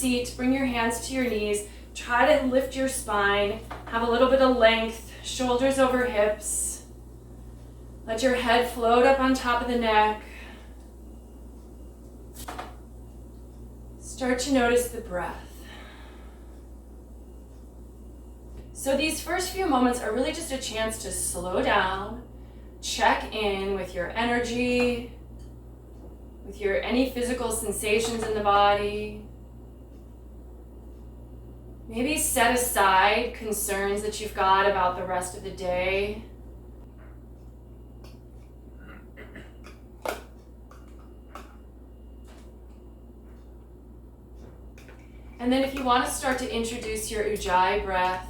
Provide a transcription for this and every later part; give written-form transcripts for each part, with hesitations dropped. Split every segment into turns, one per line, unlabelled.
seat, bring your hands to your knees. Try to lift your spine. Have a little bit of length, shoulders over hips. Let your head float up on top of the neck. Start to notice the breath. So these first few moments are really just a chance to slow down, check in with your energy, with your any physical sensations in the body. Maybe set aside concerns that you've got about the rest of the day. And then if you want to start to introduce your Ujjayi breath,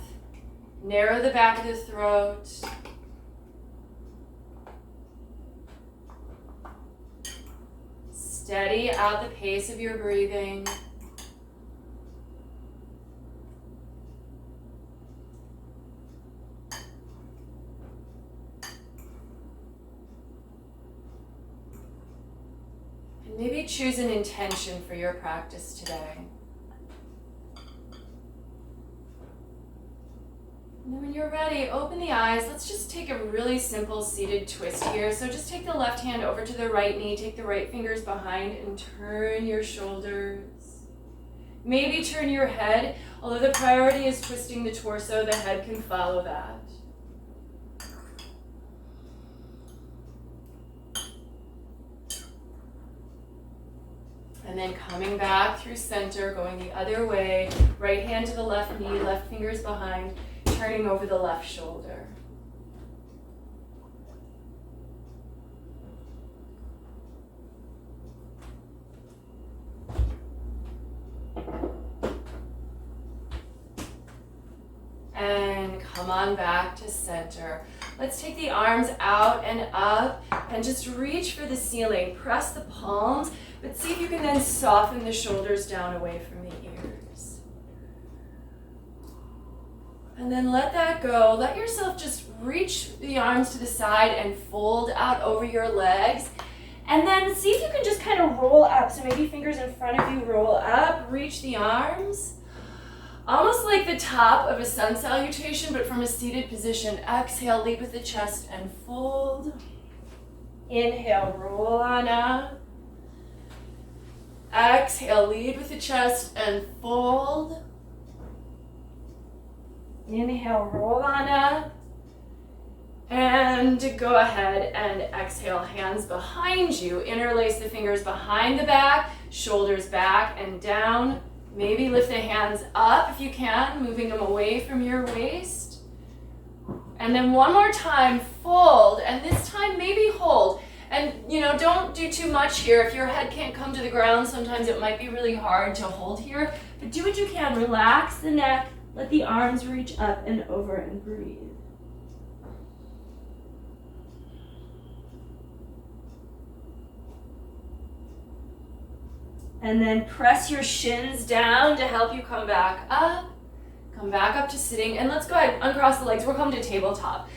narrow the back of the throat. Steady out the pace of your breathing. And maybe choose an intention for your practice today. And then when you're ready, open the eyes. Let's just take a really simple seated twist here. So just take the left hand over to the right knee, take the right fingers behind and turn your shoulders. Maybe turn your head, although the priority is twisting the torso, the head can follow that. And then coming back through center, going the other way, right hand to the left knee, left fingers behind, turning over the left shoulder. And come on back to center. Let's take the arms out and up and just reach for the ceiling. Press the palms, but see if you can then soften the shoulders down away from the ears. And then let that go. Let yourself just reach the arms to the side and fold out over your legs. And then see if you can just kind of roll up. So maybe fingers in front of you, roll up, reach the arms. Almost like the top of a sun salutation, but from a seated position. Exhale, lead with the chest and fold. Inhale, roll on up. Exhale, lead with the chest and fold. Inhale, roll on up. And go ahead and exhale, hands behind you. Interlace the fingers behind the back, shoulders back and down. Maybe lift the hands up if you can, moving them away from your waist. And then one more time, fold, and this time maybe hold. And don't do too much here. If your head can't come to the ground, sometimes it might be really hard to hold here. But do what you can. Relax the neck, let the arms reach up and over and breathe. And then press your shins down to help you come back up. Come back up to sitting. And let's go ahead, uncross the legs. We're coming to tabletop.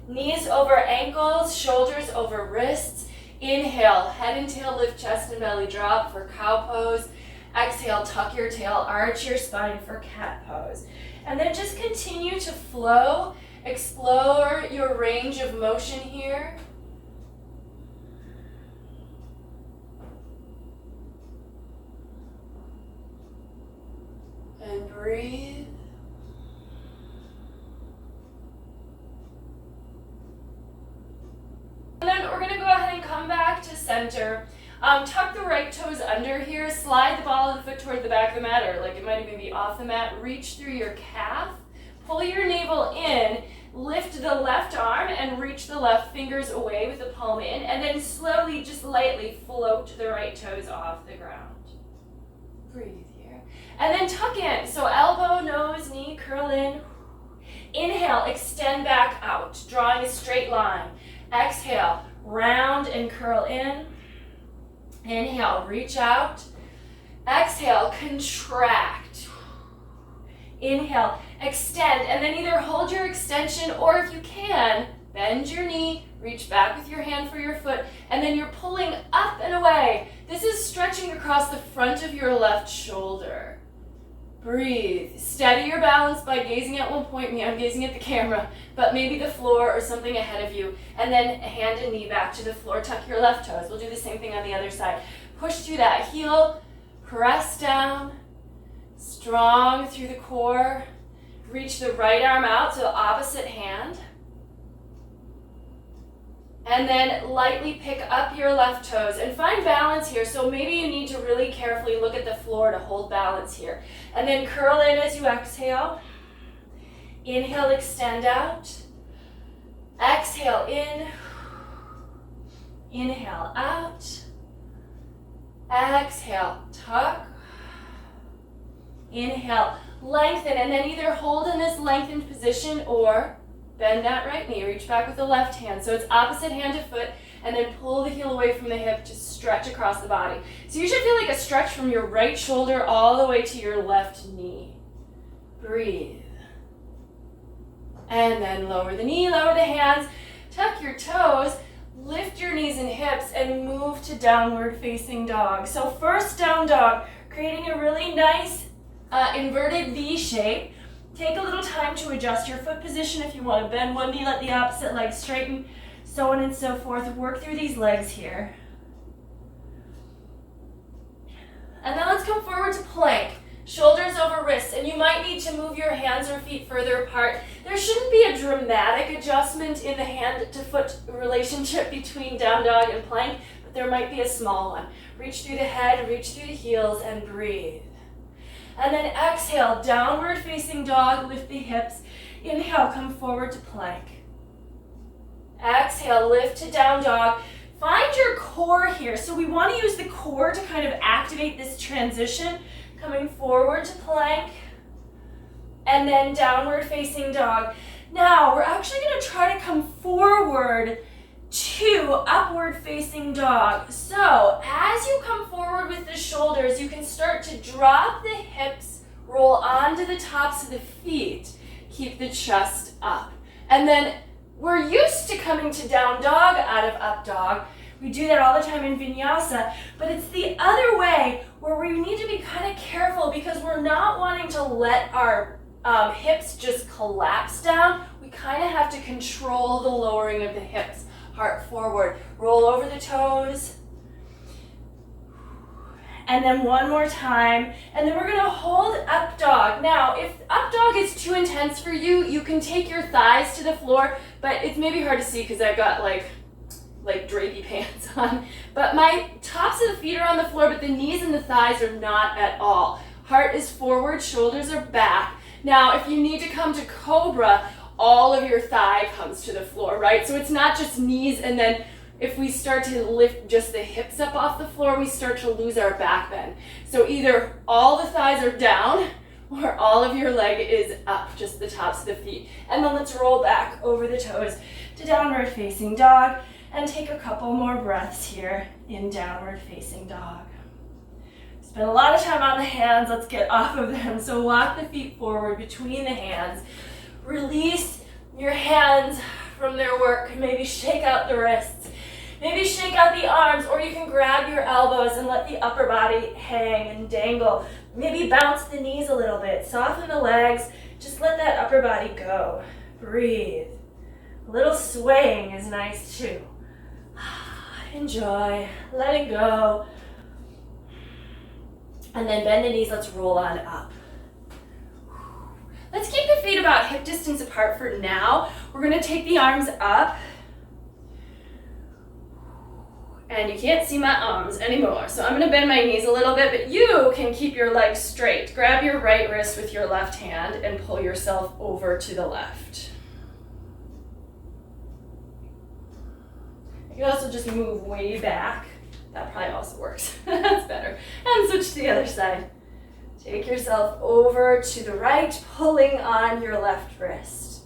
Knees over ankles, shoulders over wrists. Inhale, head and tail lift, chest and belly drop for cow pose. Exhale, tuck your tail, arch your spine for cat pose. And then just continue to flow. Explore your range of motion here. And breathe. And then we're going to go ahead and come back to center. Tuck the right toes under here. Slide the ball of the foot toward the back of the mat, or like it might even be off the mat. Reach through your calf. Pull your navel in. Lift the left arm and reach the left fingers away with the palm in. And then slowly, just lightly float the right toes off the ground. Breathe. And then tuck in. So elbow, nose, knee, curl in. Inhale, extend back out, drawing a straight line. Exhale, round and curl in. Inhale, reach out. Exhale, contract. Inhale, extend, and then either hold your extension or if you can, Bend your knee, reach back with your hand for your foot, and then you're pulling up and away. This is stretching across the front of your left shoulder. Breathe. Steady your balance by gazing at one point. I'm gazing at the camera, but maybe the floor or something ahead of you. And then hand and knee back to the floor. Tuck your left toes. We'll do the same thing on the other side. Push through that heel. Press down. Strong through the core. Reach the right arm out to the opposite hand. And then lightly pick up your left toes and find balance here. So maybe you need to really carefully look at the floor to hold balance here. And then curl in as you exhale. Inhale, extend out. Exhale in. Inhale out. Exhale, tuck. Inhale, lengthen, and then either hold in this lengthened position or bend that right knee, reach back with the left hand. So it's opposite hand to foot, and then pull the heel away from the hip to stretch across the body. So you should feel like a stretch from your right shoulder all the way to your left knee. Breathe. And then lower the knee, lower the hands, tuck your toes, lift your knees and hips, and move to downward facing dog. So first down dog, creating a really nice inverted V shape. Take a little time to adjust your foot position. If you want to bend one knee, let the opposite leg straighten, so on and so forth. Work through these legs here. And then let's come forward to plank. Shoulders over wrists, and you might need to move your hands or feet further apart. There shouldn't be a dramatic adjustment in the hand to foot relationship between down dog and plank, but there might be a small one. Reach through the head, reach through the heels, and breathe. And then exhale, downward facing dog, lift the hips. Inhale, come forward to plank. Exhale, lift to down dog. Find your core here. So we want to use the core to kind of activate this transition. Coming forward to plank. And then downward facing dog. Now, we're actually going to try to come forward to upward facing dog. So as you come forward with the shoulders, you can start to drop the hips, roll onto the tops of the feet. Keep the chest up. And then we're used to coming to down dog out of up dog. We do that all the time in vinyasa, but it's the other way where we need to be kind of careful because we're not wanting to let our hips just collapse down. We kind of have to control the lowering of the hips. Heart forward, roll over the toes. And then one more time. And then we're gonna hold up dog. Now, if up dog is too intense for you, you can take your thighs to the floor, but it's maybe hard to see because I've got like drapey pants on. But my tops of the feet are on the floor, but the knees and the thighs are not at all. Heart is forward, shoulders are back. Now, if you need to come to cobra, all of your thigh comes to the floor, right? So it's not just knees, and then if we start to lift just the hips up off the floor, we start to lose our back bend. So either all the thighs are down or all of your leg is up, just the tops of the feet. And then let's roll back over the toes to downward facing dog and take a couple more breaths here in downward facing dog. Spend a lot of time on the hands, let's get off of them. So walk the feet forward between the hands. Release your hands from their work. Maybe shake out the wrists. Maybe shake out the arms, or you can grab your elbows and let the upper body hang and dangle. Maybe bounce the knees a little bit. Soften the legs. Just let that upper body go. Breathe. A little swaying is nice too. Enjoy. Let it go. And then bend the knees. Let's roll on up. Let's keep the feet about hip distance apart for now. We're going to take the arms up. And you can't see my arms anymore, so I'm going to bend my knees a little bit, but you can keep your legs straight. Grab your right wrist with your left hand and pull yourself over to the left. You can also just move way back. That probably also works. That's better. And switch to the other side. Take yourself over to the right, pulling on your left wrist.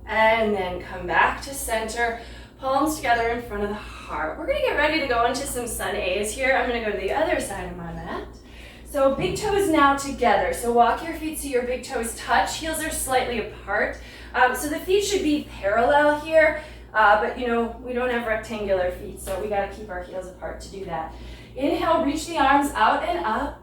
And then come back to center, palms together in front of the heart. We're gonna get ready to go into some sun A's here. I'm gonna go to the other side of my mat. So big toes now together. So walk your feet so your big toes touch. Heels are slightly apart. So the feet should be parallel here, but you know, we don't have rectangular feet, so we gotta keep our heels apart to do that. Inhale, reach the arms out and up.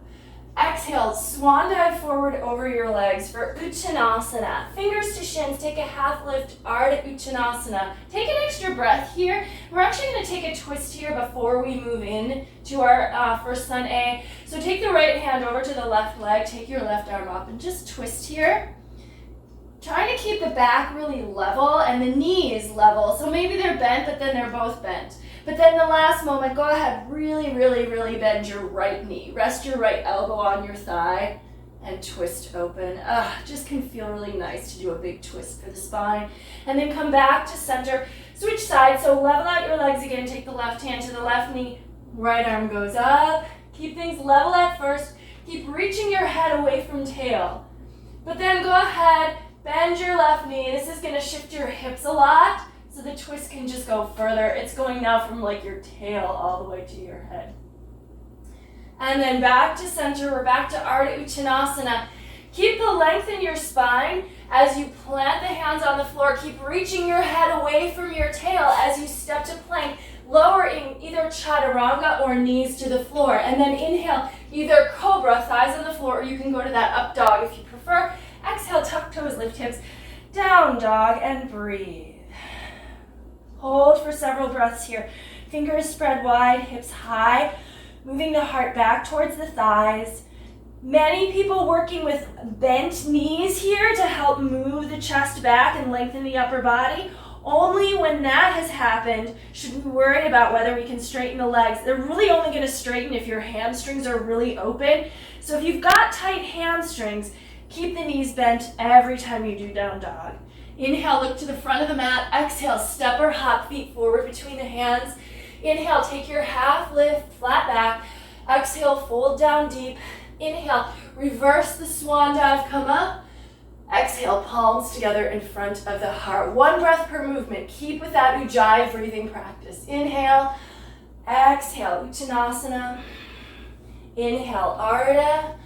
Exhale, swan dive forward over your legs for Uttanasana. Fingers to shins, take a half lift, Ardha Uttanasana. Take an extra breath here. We're actually going to take a twist here before we move in to our first sun A. So take the right hand over to the left leg, take your left arm up and just twist here. Trying to keep the back really level and the knees level. So maybe they're bent, but then they're both bent. But then the last moment, go ahead, really, really, really bend your right knee. Rest your right elbow on your thigh and twist open. Just can feel really nice to do a big twist for the spine. And then come back to center. Switch sides, so level out your legs again. Take the left hand to the left knee. Right arm goes up. Keep things level at first. Keep reaching your head away from tail. But then go ahead, bend your left knee. This is gonna shift your hips a lot. So the twist can just go further. It's going now from like your tail all the way to your head. And then back to center. We're back to Ardha Uttanasana. Keep the length in your spine as you plant the hands on the floor. Keep reaching your head away from your tail as you step to plank, lowering either chaturanga or knees to the floor. And then inhale, either cobra, thighs on the floor, or you can go to that up dog if you prefer. Exhale, tuck toes, lift hips, down dog, and breathe. Hold for several breaths here. Fingers spread wide, hips high, moving the heart back towards the thighs. Many people working with bent knees here to help move the chest back and lengthen the upper body. Only when that has happened should we worry about whether we can straighten the legs. They're really only going to straighten if your hamstrings are really open. So if you've got tight hamstrings, keep the knees bent every time you do down dog. Inhale, look to the front of the mat. Exhale, step or hop feet forward between the hands. Inhale, take your half lift, flat back. Exhale, fold down deep. Inhale, reverse the swan dive, come up. Exhale, palms together in front of the heart. One breath per movement. Keep with that Ujjayi breathing practice. Inhale, exhale, Uttanasana. Inhale, Ardha.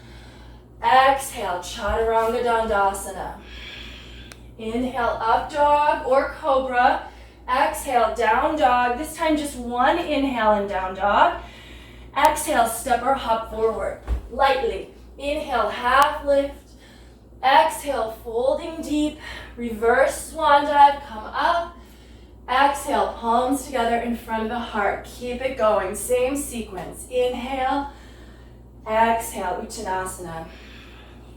Exhale, Chaturanga Dandasana. Inhale, up dog or cobra. Exhale, down dog. This time just one inhale and down dog. Exhale, step or hop forward. Lightly. Inhale, half lift. Exhale, folding deep. Reverse swan dive, come up. Exhale, palms together in front of the heart. Keep it going. Same sequence. Inhale. Exhale, Uttanasana.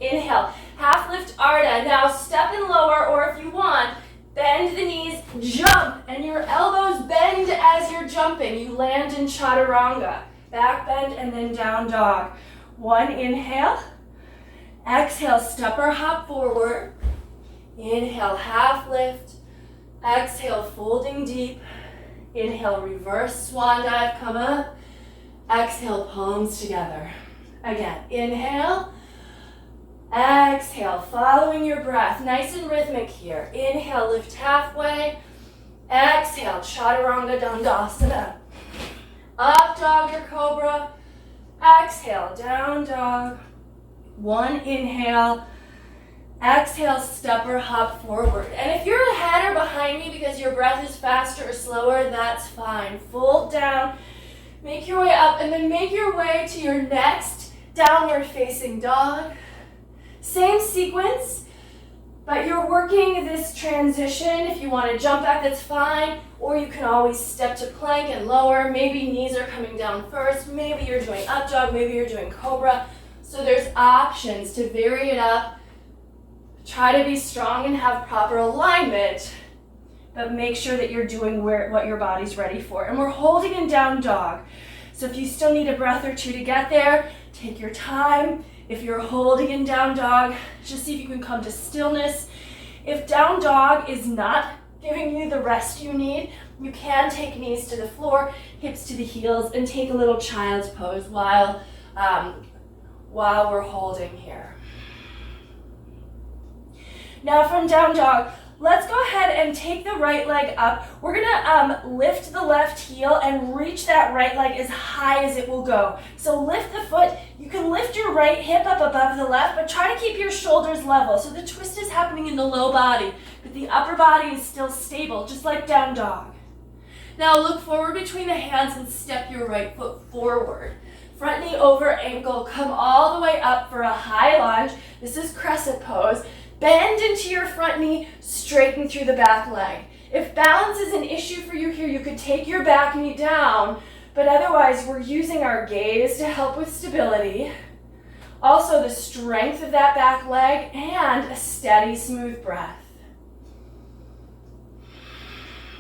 Inhale, half lift Ardha. Now step and lower, or if you want, bend the knees, jump, and your elbows bend as you're jumping. You land in chaturanga. Back bend and then down dog. One inhale. Exhale, step or hop forward. Inhale, half lift. Exhale, folding deep. Inhale, reverse swan dive, come up. Exhale, palms together. Again, inhale. Exhale, following your breath, nice and rhythmic here. Inhale, lift halfway. Exhale, Chaturanga Dandasana. Up dog or cobra. Exhale, down dog. One inhale. Exhale, step or hop forward. And if you're ahead or behind me because your breath is faster or slower, that's fine. Fold down, make your way up, and then make your way to your next downward facing dog. Same sequence, but you're working this transition. If you want to jump back, that's fine. Or you can always step to plank and lower. Maybe knees are coming down first. Maybe you're doing up dog. Maybe you're doing cobra. So there's options to vary it up. Try to be strong and have proper alignment, but make sure that you're doing what your body's ready for. And we're holding in down dog. So if you still need a breath or two to get there, take your time. If you're holding in down dog, just see if you can come to stillness. If down dog is not giving you the rest you need, you can take knees to the floor, hips to the heels, and take a little child's pose while we're holding here. Now from down dog, Let's go ahead and take the right leg up. We're gonna lift the left heel and reach that right leg as high as it will go. So lift the foot. You can lift your right hip up above the left, but try to keep your shoulders level. So the twist is happening in the low body, but the upper body is still stable, just like down dog. Now look forward between the hands and step your right foot forward. Front knee over ankle, come all the way up for a high lunge. This is crescent pose. Bend into your front knee, straighten through the back leg. If balance is an issue for you here, you could take your back knee down, but otherwise we're using our gaze to help with stability. Also the strength of that back leg and a steady, smooth breath.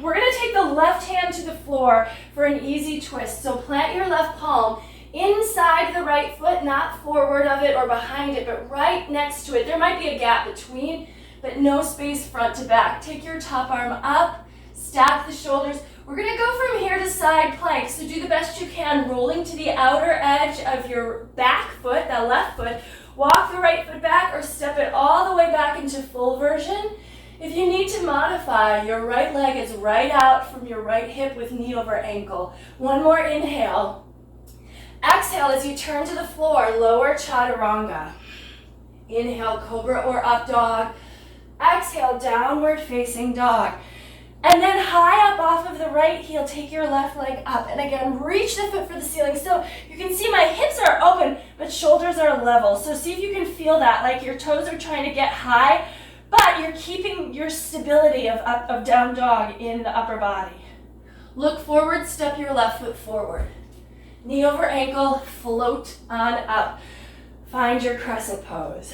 We're gonna take the left hand to the floor for an easy twist. So plant your left palm inside the right foot, not forward of it or behind it, but right next to it. There might be a gap between, but no space front to back. Take your top arm up, stack the shoulders. We're gonna go from here to side plank, so do the best you can, rolling to the outer edge of your back foot, that left foot. Walk the right foot back or step it all the way back into full version. If you need to modify, your right leg is right out from your right hip with knee over ankle. One more inhale. Exhale as you turn to the floor, lower chaturanga. Inhale, cobra or up dog. Exhale, downward facing dog. And then high up off of the right heel, take your left leg up. And again, reach the foot for the ceiling. So you can see my hips are open, but shoulders are level. So see if you can feel that, like your toes are trying to get high, but you're keeping your stability of down dog in the upper body. Look forward, step your left foot forward. Knee over ankle, float on up. Find your crescent pose.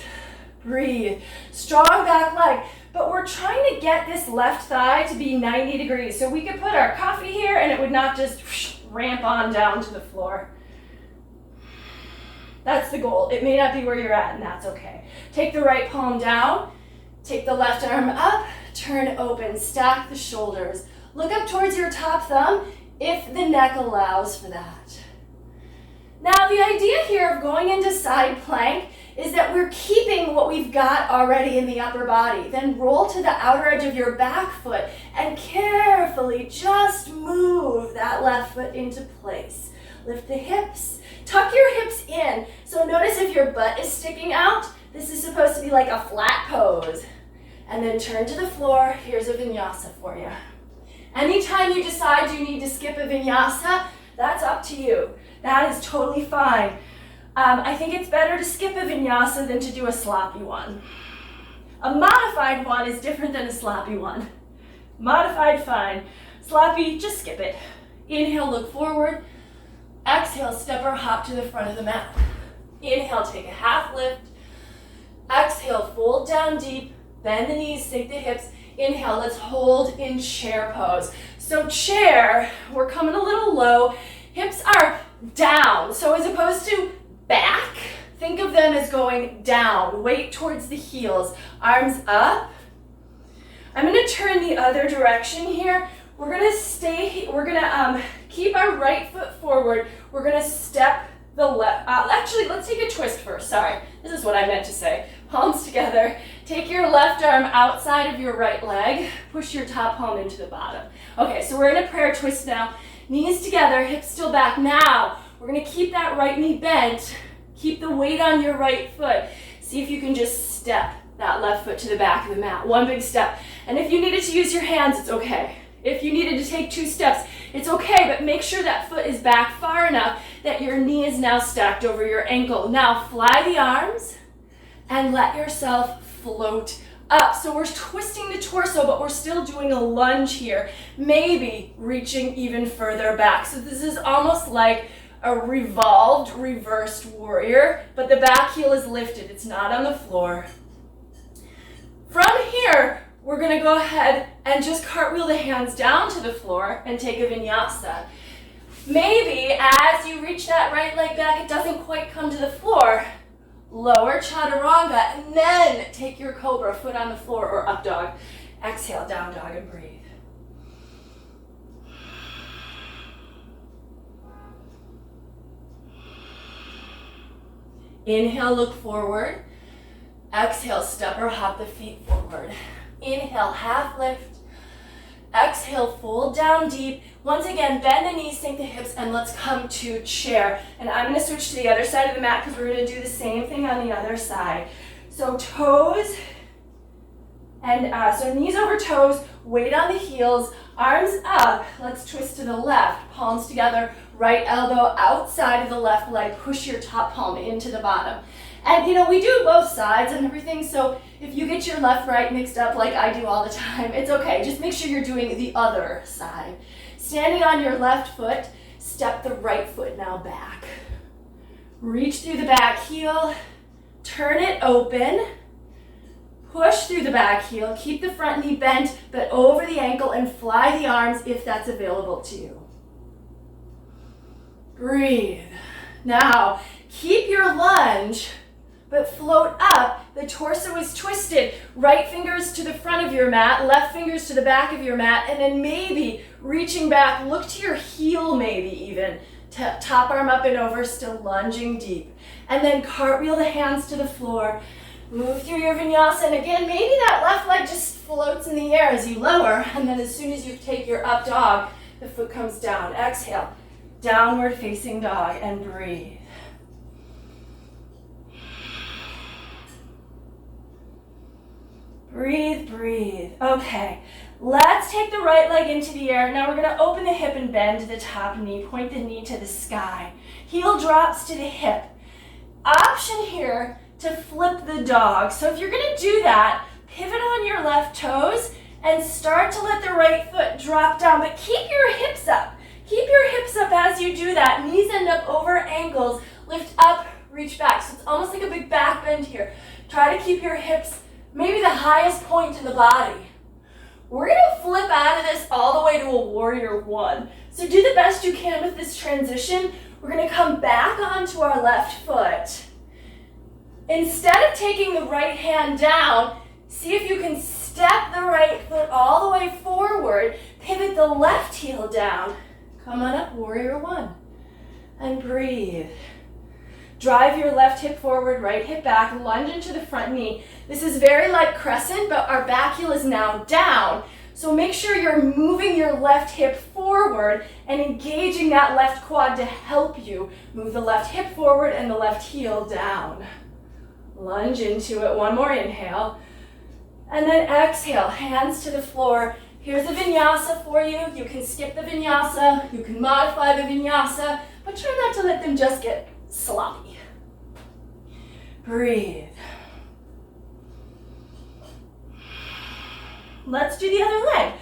Breathe. Strong back leg, but we're trying to get this left thigh to be 90 degrees. So we could put our coffee here and it would not just ramp on down to the floor. That's the goal. It may not be where you're at, and that's okay. Take the right palm down, take the left arm up, turn open, stack the shoulders. Look up towards your top thumb if the neck allows for that. Now the idea here of going into side plank is that we're keeping what we've got already in the upper body. Then roll to the outer edge of your back foot and carefully just move that left foot into place. Lift the hips, tuck your hips in. So notice if your butt is sticking out, this is supposed to be like a flat pose. And then turn to the floor. Here's a vinyasa for you. Anytime you decide you need to skip a vinyasa, that's up to you. That is totally fine. I think it's better to skip a vinyasa than to do a sloppy one. A modified one is different than a sloppy one. Modified, fine. Sloppy, just skip it. Inhale, look forward. Exhale, step or hop to the front of the mat. Inhale, take a half lift. Exhale, fold down deep. Bend the knees, sink the hips. Inhale, let's hold in chair pose. So chair, we're coming a little low. Hips are down. So as opposed to back, think of them as going down. Weight towards the heels. Arms up. I'm going to turn the other direction here. We're going to keep our right foot forward. We're going to step the left. Actually, let's take a twist first. Sorry. This is what I meant to say. Palms together. Take your left arm outside of your right leg. Push your top palm into the bottom. Okay, so we're in a prayer twist now. Knees together, hips still back. Now, we're going to keep that right knee bent. Keep the weight on your right foot. See if you can just step that left foot to the back of the mat. One big step. And if you needed to use your hands, it's okay. If you needed to take 2 steps, it's okay, but make sure that foot is back far enough that your knee is now stacked over your ankle. Now, fly the arms and let yourself float up. So we're twisting the torso, but we're still doing a lunge here, maybe reaching even further back. So this is almost like a revolved, reversed warrior, but the back heel is lifted. It's not on the floor. From here, we're going to go ahead and just cartwheel the hands down to the floor and take a vinyasa. Maybe as you reach that right leg back, it doesn't quite come to the floor. Lower chaturanga and then take your cobra, foot on the floor or up dog. Exhale, down dog and breathe. Inhale, look forward. Exhale, step or hop the feet forward. Inhale, half lift. Exhale, fold down deep. Once again, bend the knees, sink the hips, and let's come to chair. And I'm going to switch to the other side of the mat because we're going to do the same thing on the other side. So toes, and so knees over toes, weight on the heels, arms up. Let's twist to the left, palms together, right elbow outside of the left leg. Push your top palm into the bottom. And you know, we do both sides and everything, so if you get your left, right mixed up like I do all the time, it's okay. Just make sure you're doing the other side. Standing on your left foot, step the right foot now back. Reach through the back heel, turn it open, push through the back heel, keep the front knee bent, but over the ankle and fly the arms if that's available to you. Breathe. Now, keep your lunge, but float up. The torso is twisted. Right fingers to the front of your mat, left fingers to the back of your mat, and then maybe reaching back, look to your heel maybe even. Top arm up and over, still lunging deep. And then cartwheel the hands to the floor. Move through your vinyasa, and again, maybe that left leg just floats in the air as you lower, and then as soon as you take your up dog, the foot comes down. Exhale, downward facing dog, and breathe. Breathe, breathe. Okay, let's take the right leg into the air. Now we're going to open the hip and bend the top knee. Point the knee to the sky. Heel drops to the hip. Option here to flip the dog. So if you're going to do that, pivot on your left toes and start to let the right foot drop down, but keep your hips up. Keep your hips up as you do that. Knees end up over ankles. Lift up, reach back. So it's almost like a big back bend here. Try to keep your hips maybe the highest point in the body. We're going to flip out of this all the way to a warrior one. So do the best you can with this transition. We're going to come back onto our left foot. Instead of taking the right hand down, see if you can step the right foot all the way forward, pivot the left heel down. Come on up, warrior one. And breathe. Drive your left hip forward, right hip back, lunge into the front knee. This is very like crescent, but our back heel is now down. So make sure you're moving your left hip forward and engaging that left quad to help you move the left hip forward and the left heel down. Lunge into it, one more inhale. And then exhale, hands to the floor. Here's a vinyasa for you. You can skip the vinyasa, you can modify the vinyasa, but try not to let them just get sloppy. Breathe. Let's do the other leg.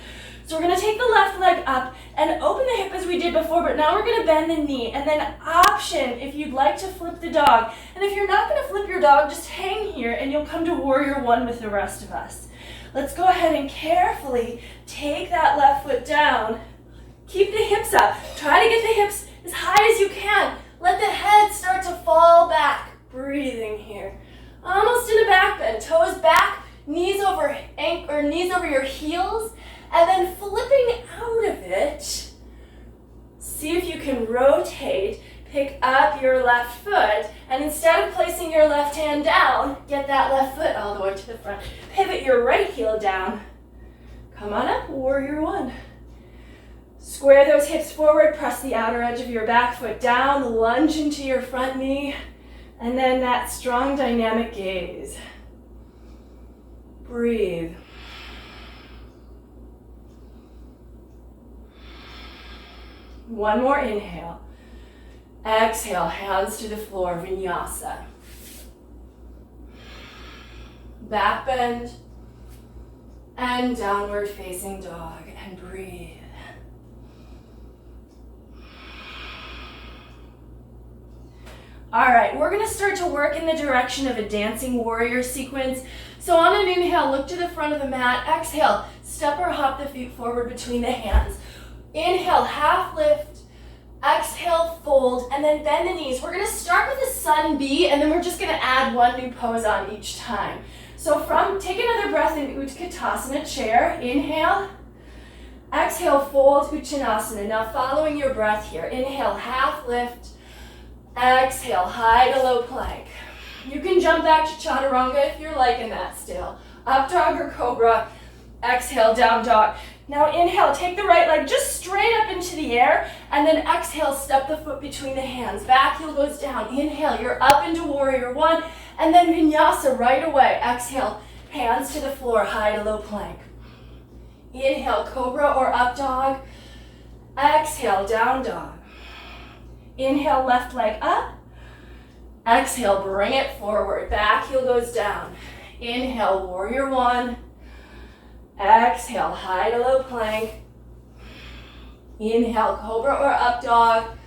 So we're going to take the left leg up and open the hip as we did before, but now we're going to bend the knee. And then option if you'd like to flip the dog. And if you're not going to flip your dog, just hang here and you'll come to warrior one with the rest of us. Let's go ahead and carefully take that left foot down. Keep the hips up. Try to get the hips as high as you can. Let the head start to fall back. Breathing here. Almost in a back bend. Toes back, knees over your heels, and then flipping out of it. See if you can rotate, pick up your left foot, and instead of placing your left hand down, get that left foot all the way to the front. Pivot your right heel down. Come on up, warrior one. Square those hips forward, press the outer edge of your back foot down, lunge into your front knee, and then that strong dynamic gaze. Breathe. One more inhale. Exhale, hands to the floor, vinyasa. Back bend and downward facing dog, and breathe. All right, we're gonna start to work in the direction of a dancing warrior sequence. So on an inhale, look to the front of the mat. Exhale, step or hop the feet forward between the hands. Inhale, half lift. Exhale, fold, and then bend the knees. We're gonna start with a sun B, and then we're just gonna add one new pose on each time. So take another breath in Utkatasana, chair. Inhale. Exhale, fold, Uttanasana. Now following your breath here. Inhale, half lift. Exhale, high to low plank. You can jump back to chaturanga if you're liking that still. Up dog or cobra. Exhale, down dog. Now inhale, take the right leg just straight up into the air, and then exhale, step the foot between the hands. Back heel goes down. Inhale, you're up into warrior one, and then vinyasa right away. Exhale, hands to the floor, high to low plank. Inhale, cobra or up dog. Exhale, down dog. Inhale, left leg up. Exhale, bring it forward. Back heel goes down. Inhale, warrior one. Exhale, high to low plank. Inhale, cobra or up dog.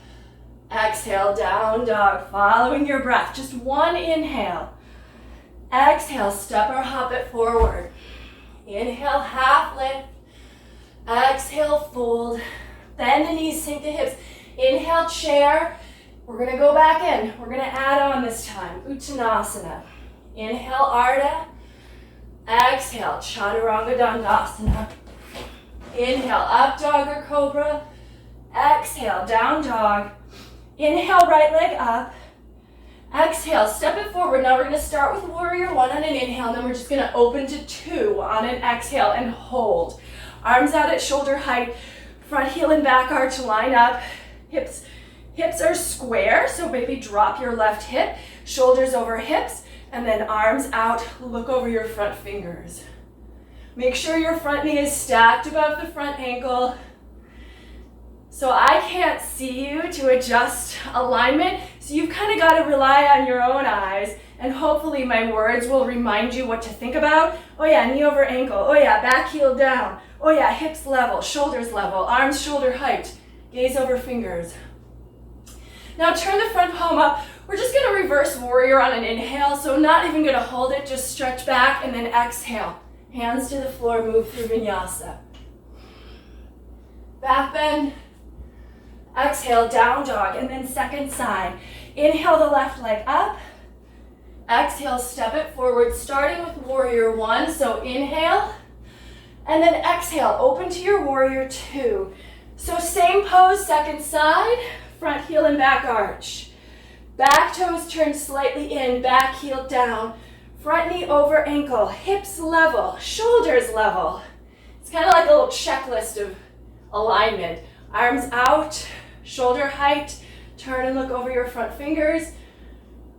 Exhale, down dog. Following your breath, just one inhale. Exhale, step or hop it forward. Inhale, half lift. Exhale, fold. Bend the knees, sink the hips. Inhale, chair. We're gonna go back in. We're gonna add on this time. Uttanasana. Inhale, Ardha. Exhale, Chaturanga Dandasana. Inhale, up dog or cobra. Exhale, down dog. Inhale, right leg up. Exhale, step it forward. Now we're gonna start with warrior one on an inhale, and then we're just gonna open to two on an exhale and hold. Arms out at shoulder height. Front heel and back arch line up. Hips are square, so maybe drop your left hip. Shoulders over hips. And then arms out, look over your front fingers. Make sure your front knee is stacked above the front ankle. So I can't see you to adjust alignment, so you've kind of got to rely on your own eyes, and hopefully my words will remind you what to think about. Oh yeah, knee over ankle. Oh yeah, back heel down. Oh yeah, hips level, shoulders level, arms shoulder height, gaze over fingers. Now turn the front palm up. We're just gonna reverse warrior on an inhale, so not even gonna hold it, just stretch back and then exhale. Hands to the floor, move through vinyasa. Back bend, exhale, down dog, and then second side. Inhale the left leg up, exhale, step it forward, starting with warrior one, so inhale, and then exhale, open to your warrior two. So same pose, second side, front heel and back arch. Back toes turn slightly in, back heel down. Front knee over ankle, hips level, shoulders level. It's kind of like a little checklist of alignment. Arms out, shoulder height, turn and look over your front fingers.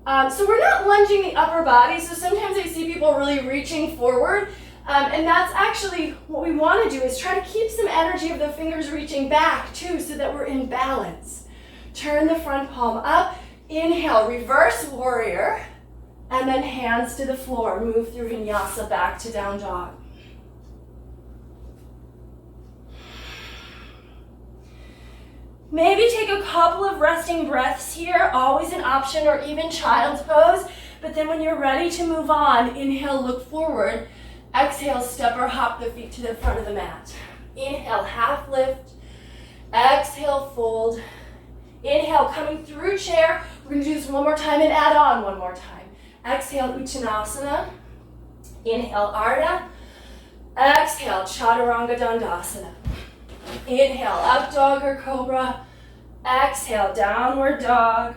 So we're not lunging the upper body, so sometimes I see people really reaching forward, and that's actually what we want to do, is try to keep some energy of the fingers reaching back too, so that we're in balance. Turn the front palm up. Inhale, reverse warrior, and then hands to the floor. Move through vinyasa back to down dog. Maybe take a couple of resting breaths here, always an option, or even child's pose. But then when you're ready to move on, inhale, look forward. Exhale, step or hop the feet to the front of the mat. Inhale, half lift. Exhale, fold. Inhale, coming through chair. We're going to do this one more time and add on one more time. Exhale, Uttanasana. Inhale, Ardha. Exhale, Chaturanga Dandasana. Inhale, up dog or cobra. Exhale, downward dog.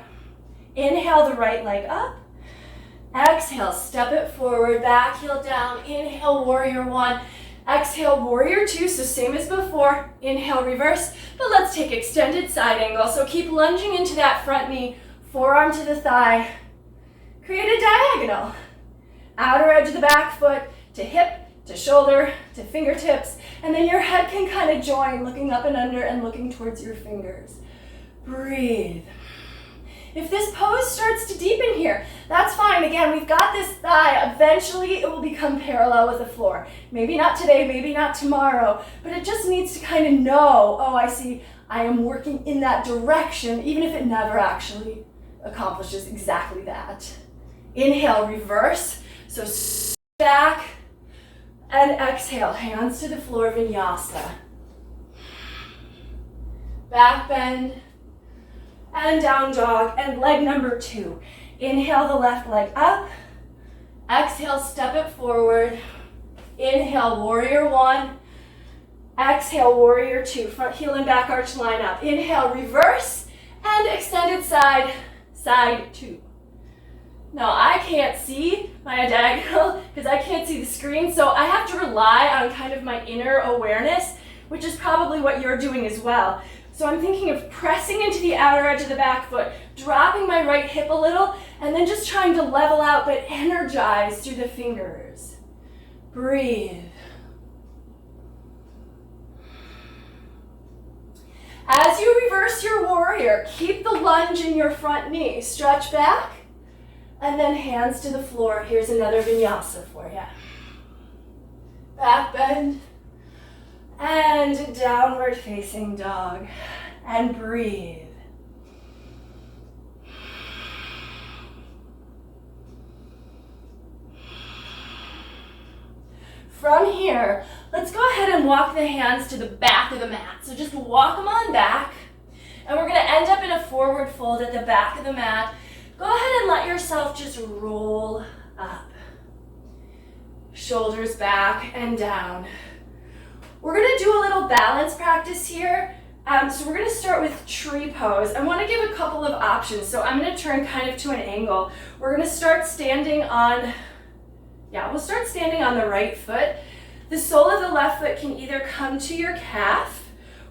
Inhale, the right leg up. Exhale, step it forward, back heel down. Inhale, warrior one. Exhale, warrior two, so same as before. Inhale, reverse, but let's take extended side angle. So keep lunging into that front knee, forearm to the thigh. Create a diagonal. Outer edge of the back foot to hip, to shoulder, to fingertips, and then your head can kind of join, looking up and under and looking towards your fingers. Breathe. If this pose starts to deepen here, that's fine. Again, we've got this thigh. Eventually, it will become parallel with the floor. Maybe not today, maybe not tomorrow, but it just needs to kind of know, oh, I see, I am working in that direction, even if it never actually accomplishes exactly that. Inhale, reverse. So back and exhale, hands to the floor, vinyasa. Back bend. And down dog, and leg number two. Inhale the left leg up. Exhale, step it forward. Inhale, warrior one. Exhale, warrior two. Front heel and back arch line up. Inhale, reverse, and extended side, side two. Now I can't see my diagonal because I can't see the screen, so I have to rely on kind of my inner awareness, which is probably what you're doing as well. So I'm thinking of pressing into the outer edge of the back foot, dropping my right hip a little, and then just trying to level out but energize through the fingers. Breathe. As you reverse your warrior, keep the lunge in your front knee. Stretch back, and then hands to the floor. Here's another vinyasa for you. Back bend, and downward facing dog. And breathe. From here, let's go ahead and walk the hands to the back of the mat. So just walk them on back. And we're going to end up in a forward fold at the back of the mat. Go ahead and let yourself just roll up. Shoulders back and down. We're going to do a little balance practice here. So we're going to start with tree pose. I want to give a couple of options. So I'm going to turn kind of to an angle. We're going to start standing on, we'll start standing on the right foot. The sole of the left foot can either come to your calf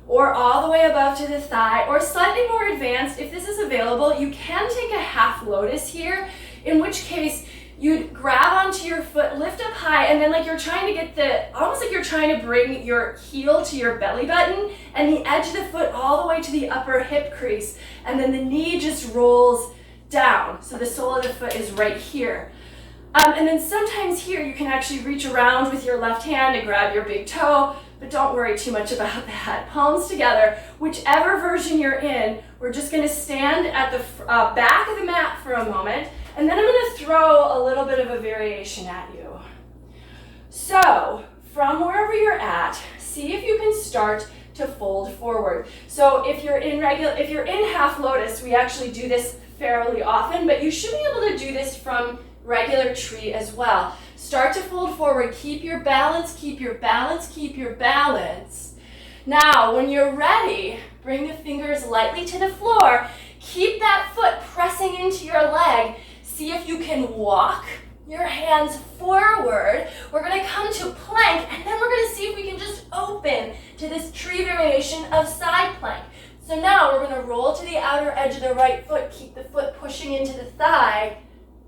or all the way above to the thigh, or slightly more advanced. If this is available, you can take a half lotus here, in which case you'd grab onto your foot, lift up high, and then like you're trying to get almost like you're trying to bring your heel to your belly button and the edge of the foot all the way to the upper hip crease. And then the knee just rolls down. So the sole of the foot is right here. And then sometimes here you can actually reach around with your left hand and grab your big toe, but don't worry too much about that. Palms together, whichever version you're in, we're just gonna stand at the back of the mat for a moment, and then I'm gonna throw a little bit of a variation at you. So, from wherever you're at, see if you can start to fold forward. So if you're in half lotus, we actually do this fairly often, but you should be able to do this from regular tree as well. Start to fold forward. Keep your balance, keep your balance, keep your balance. Now, when you're ready, bring the fingers lightly to the floor. Keep that foot pressing into your leg. See if you can walk your hands forward. We're going to come to plank, and then we're going to see if we can just open to this tree variation of side plank. So now we're going to roll to the outer edge of the right foot. Keep the foot pushing into the thigh.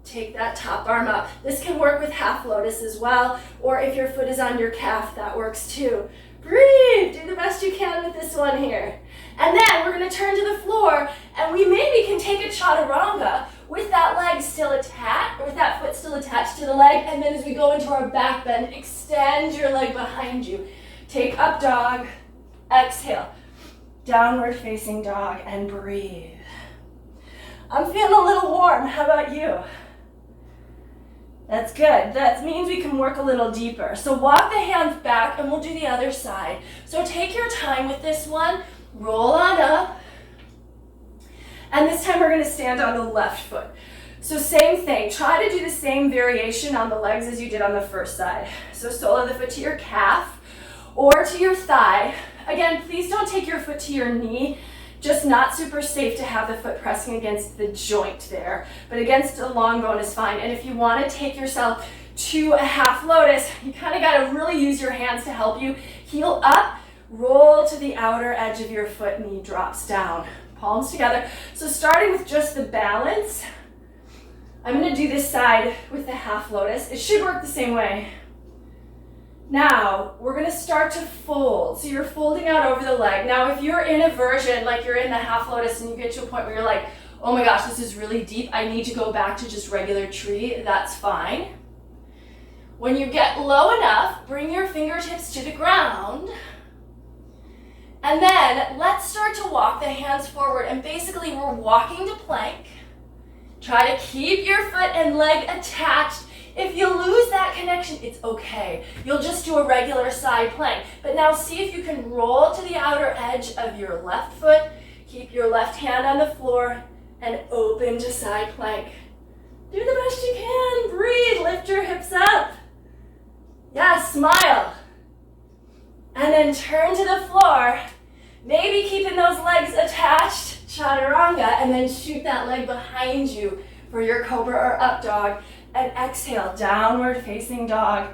Take that top arm up. This can work with half lotus as well, or if your foot is on your calf, that works too. Breathe, do the best you can with this one here. And then we're gonna turn to the floor, and we maybe can take a chaturanga with that leg still attached, or with that foot still attached to the leg, and then as we go into our back bend, extend your leg behind you. Take up dog, exhale, downward facing dog, and breathe. I'm feeling a little warm, how about you? That's good. That means we can work a little deeper. So walk the hands back and we'll do the other side. So take your time with this one. Roll on up. And this time we're going to stand on the left foot. So same thing. Try to do the same variation on the legs as you did on the first side. So sole of the foot to your calf or to your thigh. Again, please don't take your foot to your knee. Just not super safe to have the foot pressing against the joint there, but against a long bone is fine. And if you want to take yourself to a half lotus, you kind of got to really use your hands to help you. Heel up, roll to the outer edge of your foot, knee drops down, palms together. So starting with just the balance, I'm going to do this side with the half lotus. It should work the same way. Now, we're going to start to fold. So you're folding out over the leg. Now, if you're in a version, like you're in the half lotus and you get to a point where you're like, oh my gosh, this is really deep, I need to go back to just regular tree, that's fine. When you get low enough, bring your fingertips to the ground. And then let's start to walk the hands forward. And basically, we're walking to plank. Try to keep your foot and leg attached. If you lose that connection, it's okay. You'll just do a regular side plank. But now see if you can roll to the outer edge of your left foot. Keep your left hand on the floor and open to side plank. Do the best you can. Breathe. Lift your hips up. Yeah, smile. And then turn to the floor. Maybe keeping those legs attached, chaturanga, and then shoot that leg behind you for your cobra or up dog. And exhale, downward facing dog.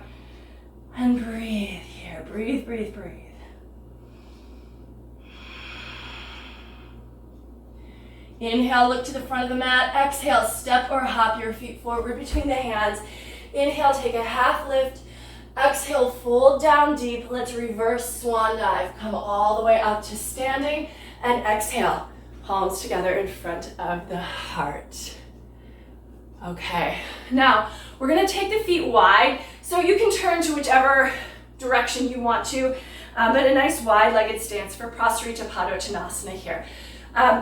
And breathe here. Breathe, breathe, breathe. Inhale, look to the front of the mat. Exhale, step or hop your feet forward between the hands. Inhale, take a half lift. Exhale, fold down deep. Let's reverse swan dive. Come all the way up to standing. And exhale, palms together in front of the heart. Okay, now we're gonna take the feet wide. So you can turn to whichever direction you want to, but a nice wide-legged stance for Prasarita Padottanasana here.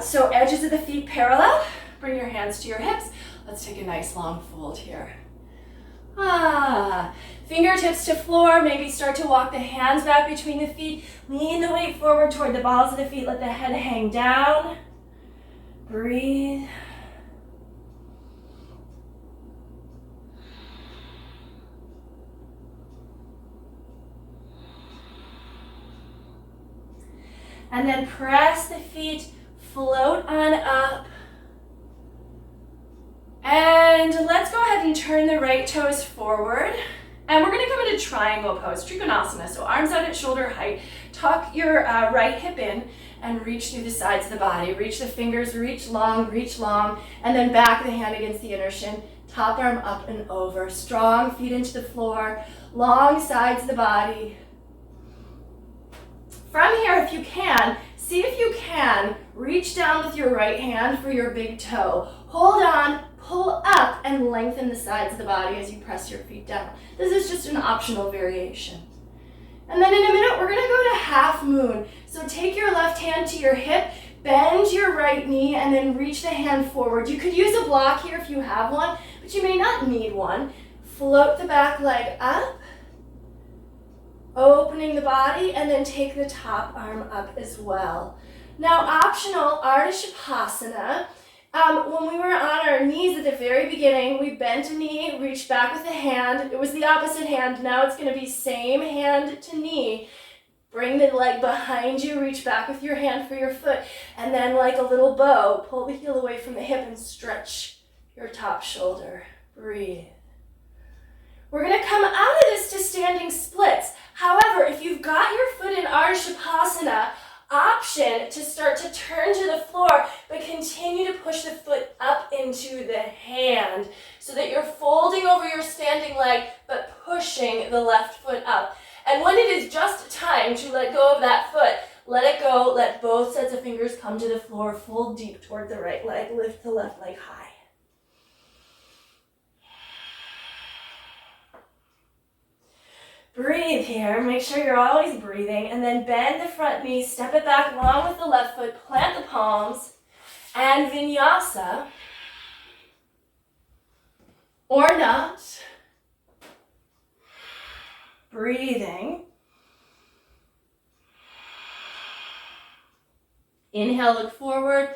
So edges of the feet parallel. Bring your hands to your hips. Let's take a nice long fold here. Fingertips to floor. Maybe start to walk the hands back between the feet. Lean the weight forward toward the balls of the feet. Let the head hang down. Breathe. And then press the feet, float on up. And let's go ahead and turn the right toes forward. And we're gonna come into triangle pose, Trikonasana. So arms out at shoulder height. Tuck your right hip in and reach through the sides of the body. Reach the fingers, reach long, and then back the hand against the inner shin. Top arm up and over. Strong feet into the floor, long sides of the body. From here, if you can, see if you can reach down with your right hand for your big toe. Hold on, pull up, and lengthen the sides of the body as you press your feet down. This is just an optional variation. And then in a minute, we're gonna go to half moon. So take your left hand to your hip, bend your right knee, and then reach the hand forward. You could use a block here if you have one, but you may not need one. Float the back leg up, opening the body, and then take the top arm up as well. Now, optional, Ardha Shavasana. When we were on our knees at the very beginning, we bent a knee, reached back with the hand. It was the opposite hand. Now it's going to be same hand to knee. Bring the leg behind you, reach back with your hand for your foot, and then like a little bow, pull the heel away from the hip and stretch your top shoulder. Breathe. We're going to come out of this to standing splits. However, if you've got your foot in Ardha Shavasana, option to start to turn to the floor, but continue to push the foot up into the hand so that you're folding over your standing leg, but pushing the left foot up. And when it is just time to let go of that foot, let it go, let both sets of fingers come to the floor, fold deep toward the right leg, lift the left leg high. Breathe here, make sure you're always breathing, and then bend the front knee, step it back long with the left foot, plant the palms, and vinyasa, or not. Breathing. Inhale, look forward.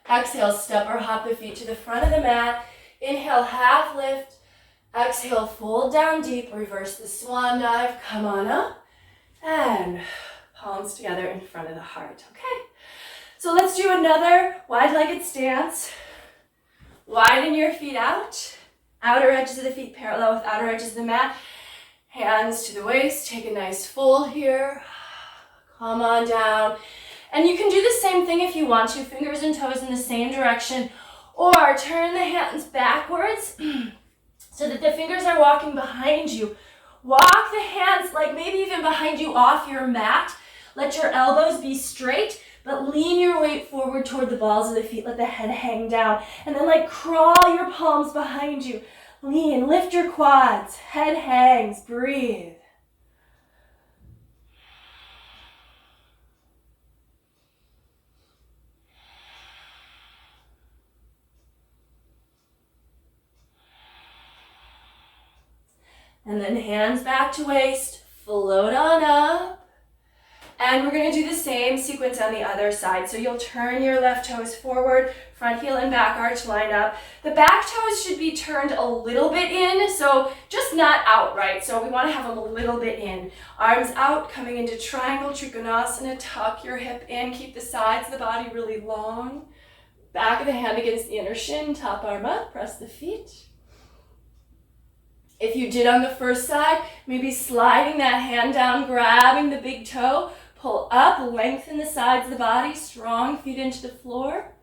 Exhale, step or hop the feet to the front of the mat. Inhale, half lift. Exhale, fold down deep, reverse the swan dive, come on up, and palms together in front of the heart, okay? So let's do another wide-legged stance. Widen your feet out, outer edges of the feet parallel with outer edges of the mat, hands to the waist, take a nice fold here, come on down, and you can do the same thing if you want to, fingers and toes in the same direction, or turn the hands backwards, so that the fingers are walking behind you. Walk the hands, like maybe even behind you off your mat. Let your elbows be straight, but lean your weight forward toward the balls of the feet. Let the head hang down. And then like crawl your palms behind you. Lean, lift your quads. Head hangs, breathe. And then hands back to waist, float on up. And we're gonna do the same sequence on the other side. So you'll turn your left toes forward, front heel and back arch line up. The back toes should be turned a little bit in, so just not out, right? So we wanna have them a little bit in. Arms out, coming into triangle, Trikonasana, tuck your hip in, keep the sides of the body really long. Back of the hand against the inner shin, top arm up, press the feet. If you did on the first side, maybe sliding that hand down, grabbing the big toe, pull up, lengthen the sides of the body, strong feet into the floor.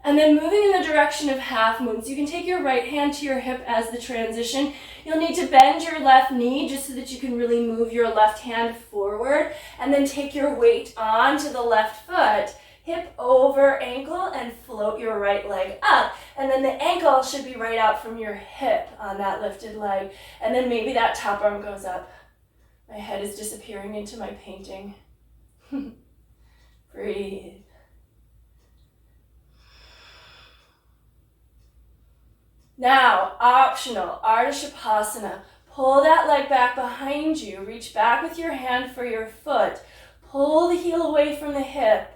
And then moving in the direction of half moon. So you can take your right hand to your hip as the transition. You'll need to bend your left knee just so that you can really move your left hand forward. And then take your weight onto the left foot. Hip over ankle and float your right leg up. And then the ankle should be right out from your hip on that lifted leg. And then maybe that top arm goes up. My head is disappearing into my painting. Breathe. Now, optional, Ardha Shavasana. Pull that leg back behind you. Reach back with your hand for your foot. Pull the heel away from the hip.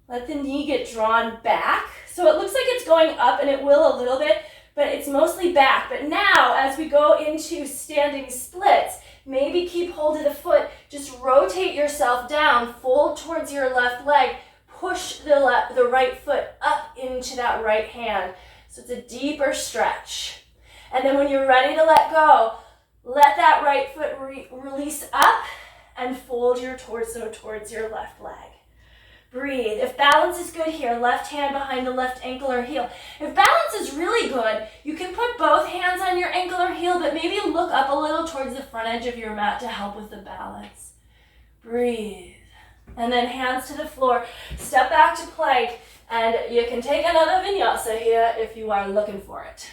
Let the knee get drawn back. So it looks like it's going up, and it will a little bit, but it's mostly back. But now, as we go into standing splits, maybe keep hold of the foot. Just rotate yourself down, fold towards your left leg. Push the right foot up into that right hand. So it's a deeper stretch. And then when you're ready to let go, let that right foot release up and fold your torso towards your left leg. Breathe. If balance is good here, left hand behind the left ankle or heel. If balance is really good, you can put both hands on your ankle or heel, but maybe look up a little towards the front edge of your mat to help with the balance. Breathe. And then hands to the floor. Step back to plank. And you can take another vinyasa here if you are looking for it.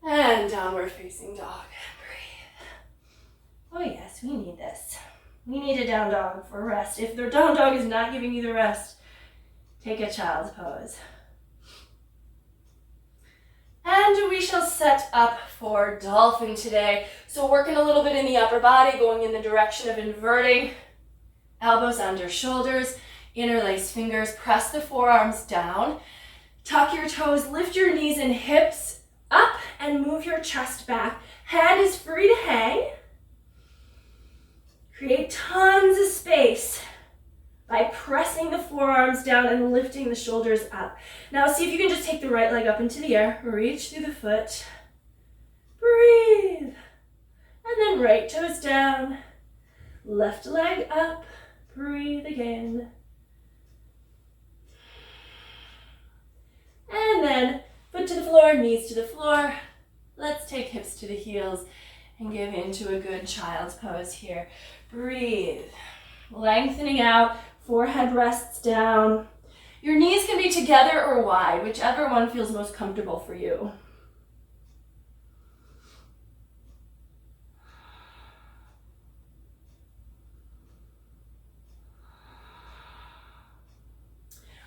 And downward facing dog. Breathe. Oh yes, we need this. We need a down dog for rest. If the down dog is not giving you the rest, take a child's pose. And we shall set up for dolphin today. So working a little bit in the upper body, going in the direction of inverting. Elbows under shoulders, interlace fingers, press the forearms down, tuck your toes, lift your knees and hips up and move your chest back. Head is free to hang. Create tons of space by pressing the forearms down and lifting the shoulders up. Now see if you can just take the right leg up into the air, reach through the foot, breathe, and then right toes down, left leg up. Breathe again. And then foot to the floor, knees to the floor. Let's take hips to the heels and give into a good child's pose here. Breathe. Lengthening out, forehead rests down. Your knees can be together or wide, whichever one feels most comfortable for you.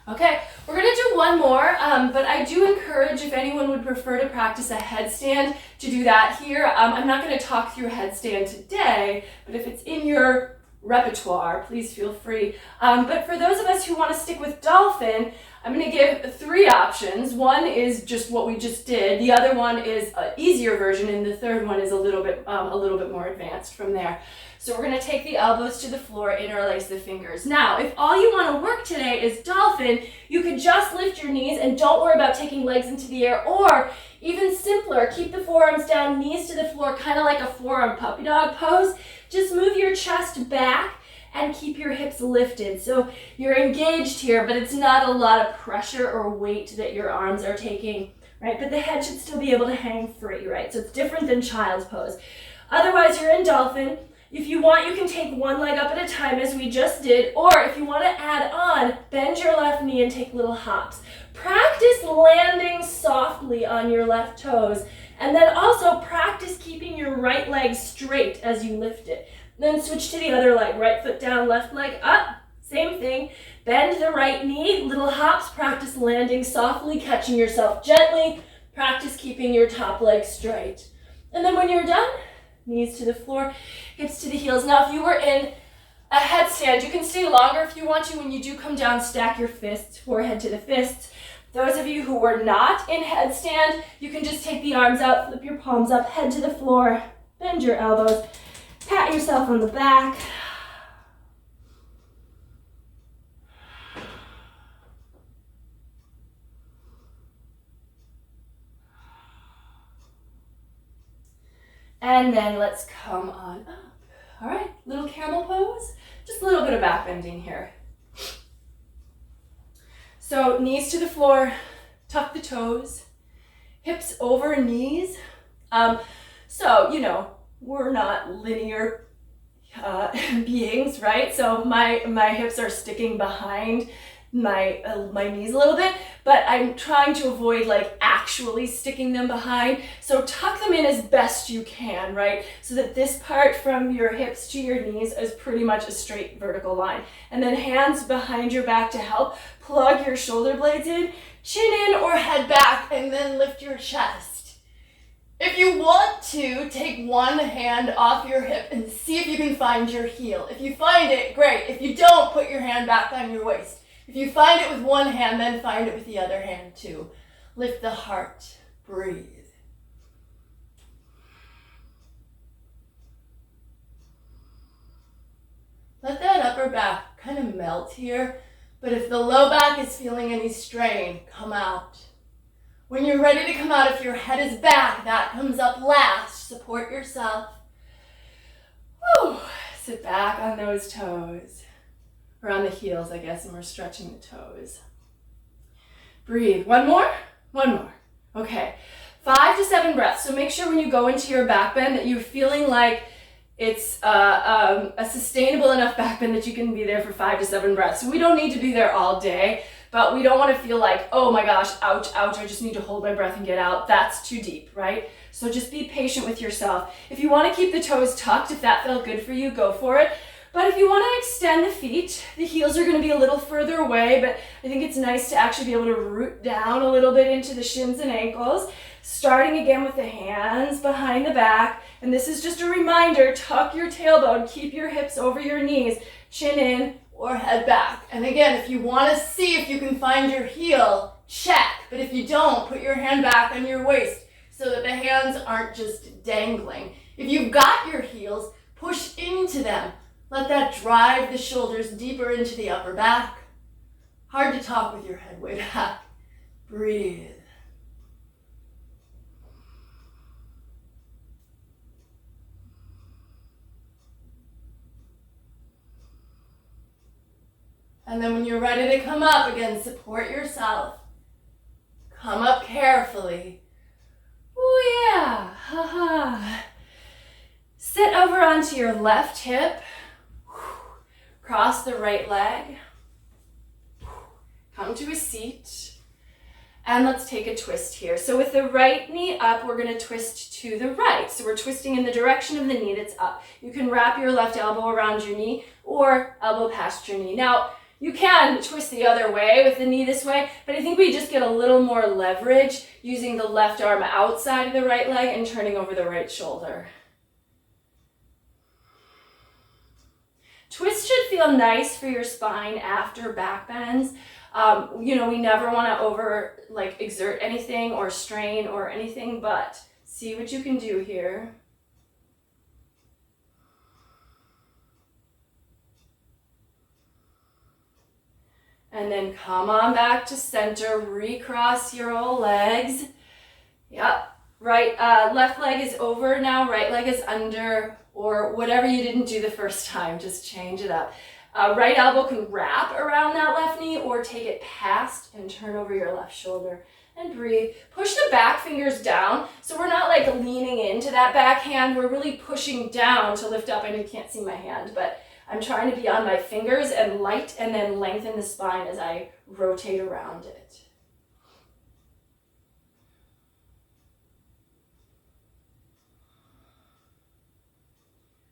Okay, we're going to do one more, but I do encourage, if anyone would prefer to practice a headstand, to do that here. I'm not going to talk through a headstand today, but if it's in your repertoire, please feel free. But for those of us who want to stick with dolphin, I'm going to give 3 options. One is just what we just did. The other one is an easier version, and the third one is a little bit more advanced from there. So we're going to take the elbows to the floor, interlace the fingers. Now, if all you want to work today is dolphin, you could just lift your knees and don't worry about taking legs into the air, or even simpler, keep the forearms down, knees to the floor, kind of like a forearm puppy dog pose. Just move your chest back and keep your hips lifted. So you're engaged here, but it's not a lot of pressure or weight that your arms are taking, right? But the head should still be able to hang free, right? So it's different than child's pose. Otherwise, you're in dolphin. If you want, you can take one leg up at a time as we just did, or if you want to add on, bend your left knee and take little hops. Practice landing softly on your left toes, and then also practice keeping your right leg straight as you lift it. Then switch to the other leg, right foot down, left leg up, same thing. Bend the right knee, little hops, practice landing softly, catching yourself gently, practice keeping your top leg straight. And then when you're done, knees to the floor, hips to the heels. Now, if you were in a headstand, you can stay longer if you want to. When you do come down, stack your fists, forehead to the fists. Those of you who were not in headstand, you can just take the arms out, flip your palms up, head to the floor, bend your elbows, pat yourself on the back, And then let's come on up. All right, little camel pose. Just a little bit of back bending here. So knees to the floor, tuck the toes, hips over knees. So, you know, we're not linear beings, right? So my hips are sticking behind my knees a little bit, but I'm trying to avoid like actually sticking them behind. So tuck them in as best you can, right? So that this part from your hips to your knees is pretty much a straight vertical line. And then hands behind your back to help. Plug your shoulder blades in, chin in or head back, and then lift your chest. If you want to, take one hand off your hip and see if you can find your heel. If you find it, great. If you don't, put your hand back on your waist. If you find it with one hand, then find it with the other hand too. Lift the heart. Breathe. Let that upper back kind of melt here. But if the low back is feeling any strain, come out. When you're ready to come out, if your head is back, that comes up last. Support yourself. Whew. Sit back on those toes. Or on the heels, I guess, and we're stretching the toes. Breathe. One more. Okay. 5 to 7 breaths. So make sure when you go into your back bend that you're feeling like it's a sustainable enough back bend that you can be there for 5 to 7 breaths. So we don't need to be there all day, but we don't want to feel like, oh my gosh, ouch, ouch, I just need to hold my breath and get out. That's too deep, right? So just be patient with yourself. If you want to keep the toes tucked, if that felt good for you, go for it. But if you want to extend the feet, the heels are going to be a little further away, but I think it's nice to actually be able to root down a little bit into the shins and ankles, starting again with the hands behind the back. And this is just a reminder, tuck your tailbone, keep your hips over your knees, chin in or head back. And again, if you want to see if you can find your heel, check. But if you don't, put your hand back on your waist so that the hands aren't just dangling. If you've got your heels, push into them. Let that drive the shoulders deeper into the upper back. Hard to talk with your head way back. Breathe. And then when you're ready to come up, again, support yourself. Come up carefully. Oh yeah. Ha ha. Sit over onto your left hip. Cross the right leg. Come to a seat. And let's take a twist here. So with the right knee up, we're going to twist to the right. So we're twisting in the direction of the knee that's up. You can wrap your left elbow around your knee or elbow past your knee. Now, you can twist the other way with the knee this way, but I think we just get a little more leverage using the left arm outside of the right leg and turning over the right shoulder. Twist should feel nice for your spine after back bends. We never want to exert anything or strain or anything, but see what you can do here. And then come on back to center, recross your old legs. Yep, left leg is over now, right leg is under, or whatever you didn't do the first time, just change it up. Right elbow can wrap around that left knee or take it past and turn over your left shoulder. And breathe. Push the back fingers down. So we're not like leaning into that back hand. We're really pushing down to lift up. I know you can't see my hand, but I'm trying to be on my fingers and light and then lengthen the spine as I rotate around it.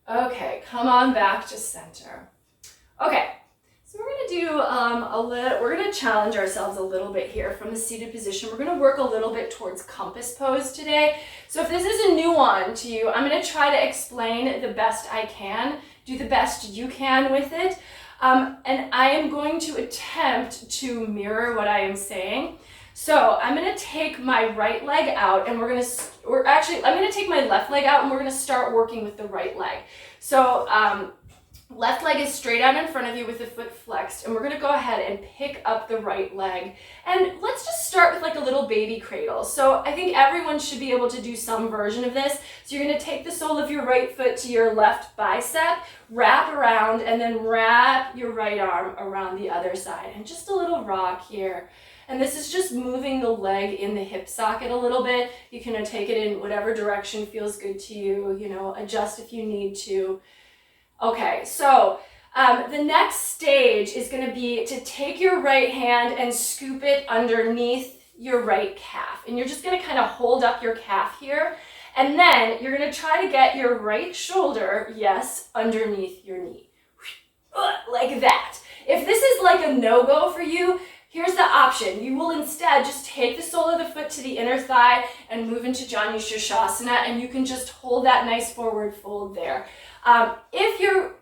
Okay, come on back to center. Okay, so we're going to do we're going to challenge ourselves a little bit here from the seated position. We're going to work a little bit towards compass pose today. So if this is a new one to you, I'm going to try to explain the best I can, do the best you can with it. And I am going to attempt to mirror what I am saying. So I'm going to take my right leg out and I'm going to take my left leg out and we're going to start working with the right leg. So Left leg is straight out in front of you with the foot flexed, and we're gonna go ahead and pick up the right leg. And let's just start with like a little baby cradle. So I think everyone should be able to do some version of this. So you're gonna take the sole of your right foot to your left bicep, wrap around, and then wrap your right arm around the other side. And just a little rock here. And this is just moving the leg in the hip socket a little bit. You can take it in whatever direction feels good to you, adjust if you need to. Okay, so the next stage is going to be to take your right hand and scoop it underneath your right calf. And you're just going to kind of hold up your calf here. And then you're going to try to get your right shoulder, yes, underneath your knee. Like that. If this is like a no-go for you, here's the option. You will instead just take the sole of the foot to the inner thigh and move into Janu Sirsasana, and you can just hold that nice forward fold there. If you're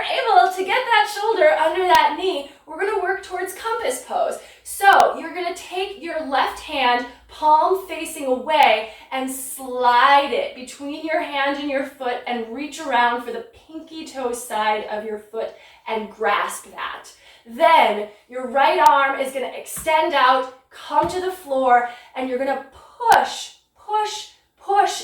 able to get that shoulder under that knee, we're going to work towards compass pose. So you're going to take your left hand, palm facing away, and slide it between your hand and your foot and reach around for the pinky toe side of your foot and grasp that. Then your right arm is going to extend out, come to the floor, and you're going to push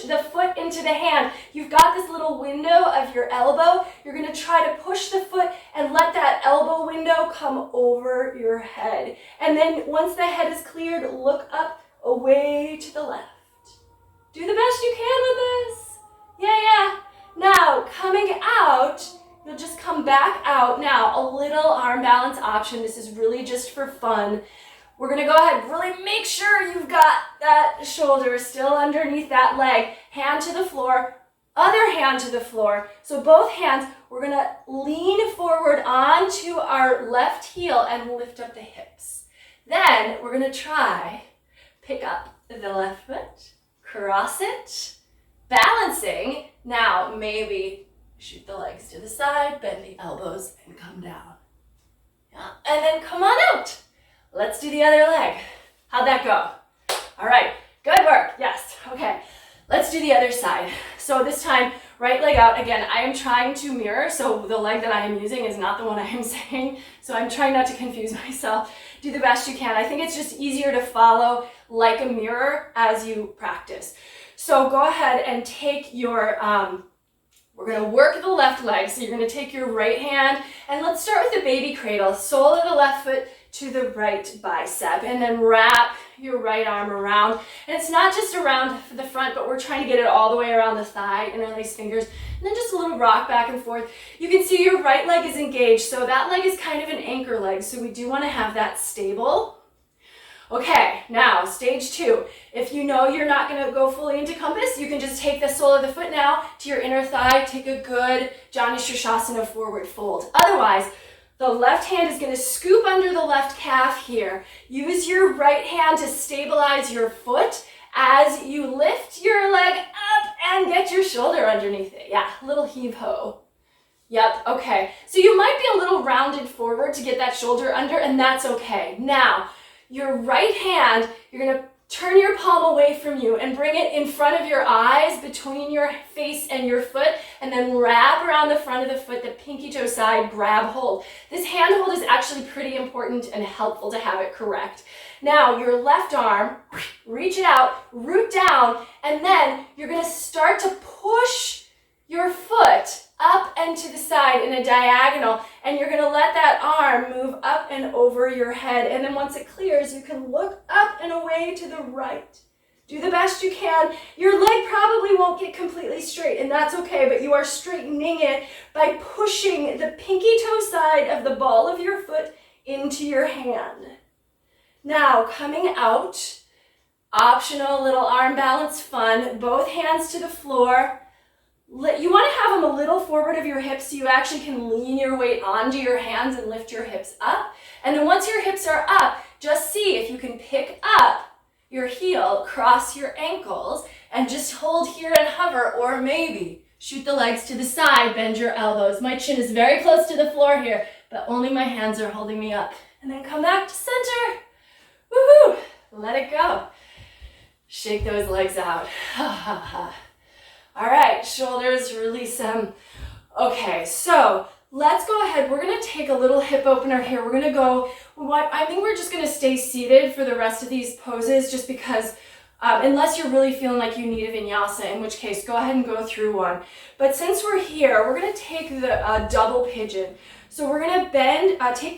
the foot into the hand. You've got this little window of your elbow. You're going to try to push the foot and let that elbow window come over your head. And then once the head is cleared, look up, away to the left. Do the best you can with this. Yeah. Now, coming out, you'll just come back out. Now, a little arm balance option. This is really just for fun. We're going to go ahead and really make sure you've got that shoulder still underneath that leg. Hand to the floor, other hand to the floor. So both hands, we're going to lean forward onto our left heel and lift up the hips. Then we're going to try, pick up the left foot, cross it, balancing. Now maybe shoot the legs to the side, bend the elbows, and come down. Yeah. And then come on out. Let's do the other leg. How'd that go? All right, good work. Yes, okay. Let's do the other side. So this time, right leg out. Again, I am trying to mirror, so the leg that I am using is not the one I am saying, so I'm trying not to confuse myself. Do the best you can. I think it's just easier to follow like a mirror as you practice. So go ahead and take your, we're going to work the left leg. So you're going to take your right hand, and let's start with the baby cradle. Sole of the left foot to the right bicep, and then wrap your right arm around. And it's not just around the front, but we're trying to get it all the way around the thigh, interlace fingers, and then just a little rock back and forth. You can see your right leg is engaged, so that leg is kind of an anchor leg, so we do want to have that stable. Okay, now stage 2. If you know you're not going to go fully into compass, you can just take the sole of the foot now to your inner thigh, take a good Janu Sirsasana forward fold. Otherwise, the left hand is going to scoop under the left calf here. Use your right hand to stabilize your foot as you lift your leg up and get your shoulder underneath it. Yeah, a little heave-ho. Yep, okay. So you might be a little rounded forward to get that shoulder under, and that's okay. Now, your right hand, you're going to turn your palm away from you and bring it in front of your eyes, between your face and your foot, and then wrap around the front of the foot, the pinky toe side, grab hold. This hand hold is actually pretty important and helpful to have it correct. Now, your left arm, reach it out, root down, and then you're going to start to push your foot up and to the side in a diagonal, and you're going to let that arm move up and over your head. And then once it clears, you can look up and away to the right. Do the best you can. Your leg probably won't get completely straight, and that's okay, but you are straightening it by pushing the pinky toe side of the ball of your foot into your hand. Now, coming out, optional little arm balance fun, both hands to the floor. You want to have them a little forward of your hips so you actually can lean your weight onto your hands and lift your hips up. And then once your hips are up, just see if you can pick up your heel, cross your ankles, and just hold here and hover, or maybe shoot the legs to the side, bend your elbows. My chin is very close to the floor here, but only my hands are holding me up. And then come back to center. Woohoo! Let it go. Shake those legs out. Ha ha ha. All right, shoulders, release them. Okay, so let's go ahead. We're going to take a little hip opener here. We're going to go, I think we're just going to stay seated for the rest of these poses just because unless you're really feeling like you need a vinyasa, in which case go ahead and go through one. But since we're here, we're going to take the double pigeon. So we're going to bend, take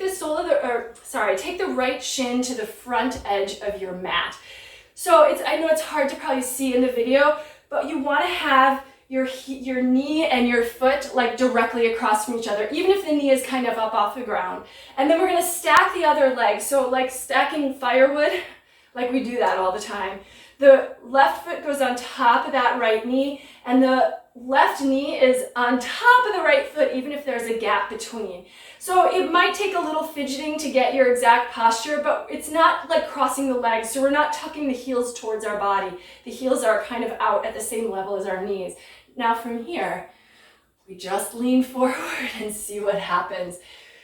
the right shin to the front edge of your mat. So I know it's hard to probably see in the video, but you want to have your knee and your foot like directly across from each other, even if the knee is kind of up off the ground. And then we're going to stack the other leg. So like stacking firewood, like we do that all the time. The left foot goes on top of that right knee, and the left knee is on top of the right foot, even if there's a gap between. So it might take a little fidgeting to get your exact posture, but it's not like crossing the legs, so we're not tucking the heels towards our body. The heels are kind of out at the same level as our knees. Now from here, we just lean forward and see what happens.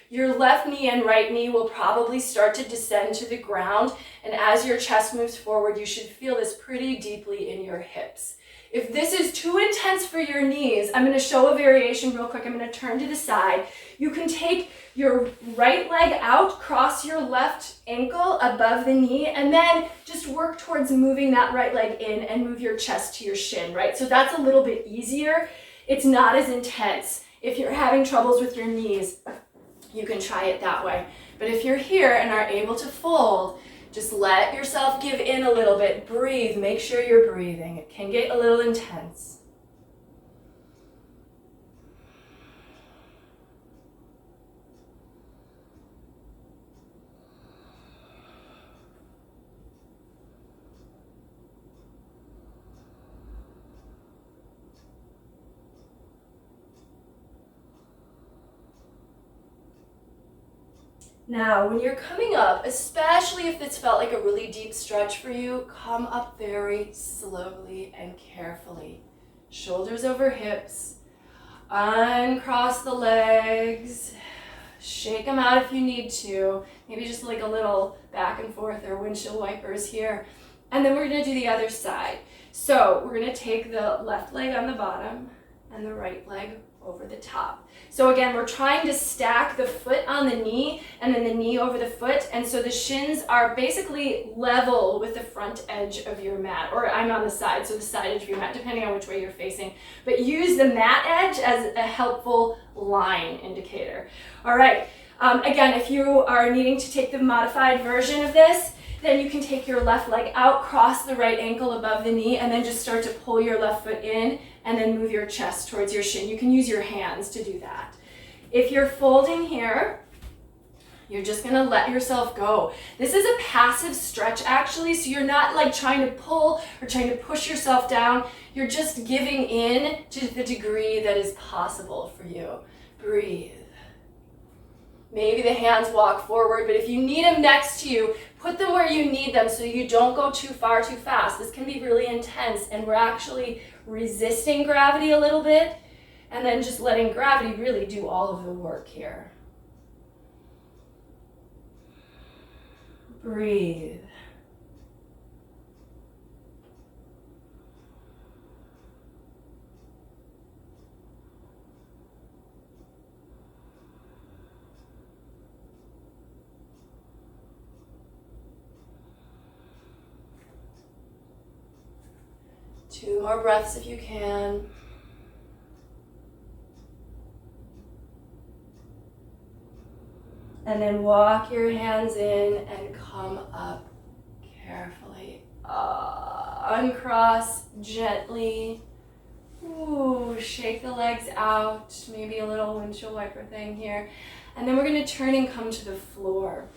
Your left knee and right knee will probably start to descend to the ground, and as your chest moves forward, you should feel this pretty deeply in your hips. If this is too intense for your knees, I'm going to show a variation real quick. I'm going to turn to the side. You can take your right leg out, cross your left ankle above the knee, and then just work towards moving that right leg in and move your chest to your shin, right? So that's a little bit easier. It's not as intense. If you're having troubles with your knees, you can try it that way. But if you're here and are able to fold, just let yourself give in a little bit. Breathe. Make sure you're breathing. It can get a little intense. Now, when you're coming up, especially if it's felt like a really deep stretch for you, come up very slowly and carefully. Shoulders over hips. Uncross the legs. Shake them out if you need to. Maybe just like a little back and forth or windshield wipers here. And then we're going to do the other side. So we're going to take the left leg on the bottom and the right leg over the top. So again, we're trying to stack the foot on the knee and then the knee over the foot. And so the shins are basically level with the front edge of your mat, or I'm on the side, so the side edge of your mat, depending on which way you're facing. But use the mat edge as a helpful line indicator. All right, again, if you are needing to take the modified version of this, then you can take your left leg out, cross the right ankle above the knee, and then just start to pull your left foot in and then move your chest towards your shin. You can use your hands to do that. If you're folding here, you're just gonna let yourself go. This is a passive stretch actually, so you're not like trying to pull or trying to push yourself down. You're just giving in to the degree that is possible for you. Breathe. Maybe the hands walk forward, but if you need them next to you, put them where you need them so you don't go too far too fast. This can be really intense, and we're actually resisting gravity a little bit, and then just letting gravity really do all of the work here. Breathe. Two more breaths if you can. And then walk your hands in and come up carefully. Uncross gently. Ooh, shake the legs out. Maybe a little windshield wiper thing here. And then we're going to turn and come to the floor.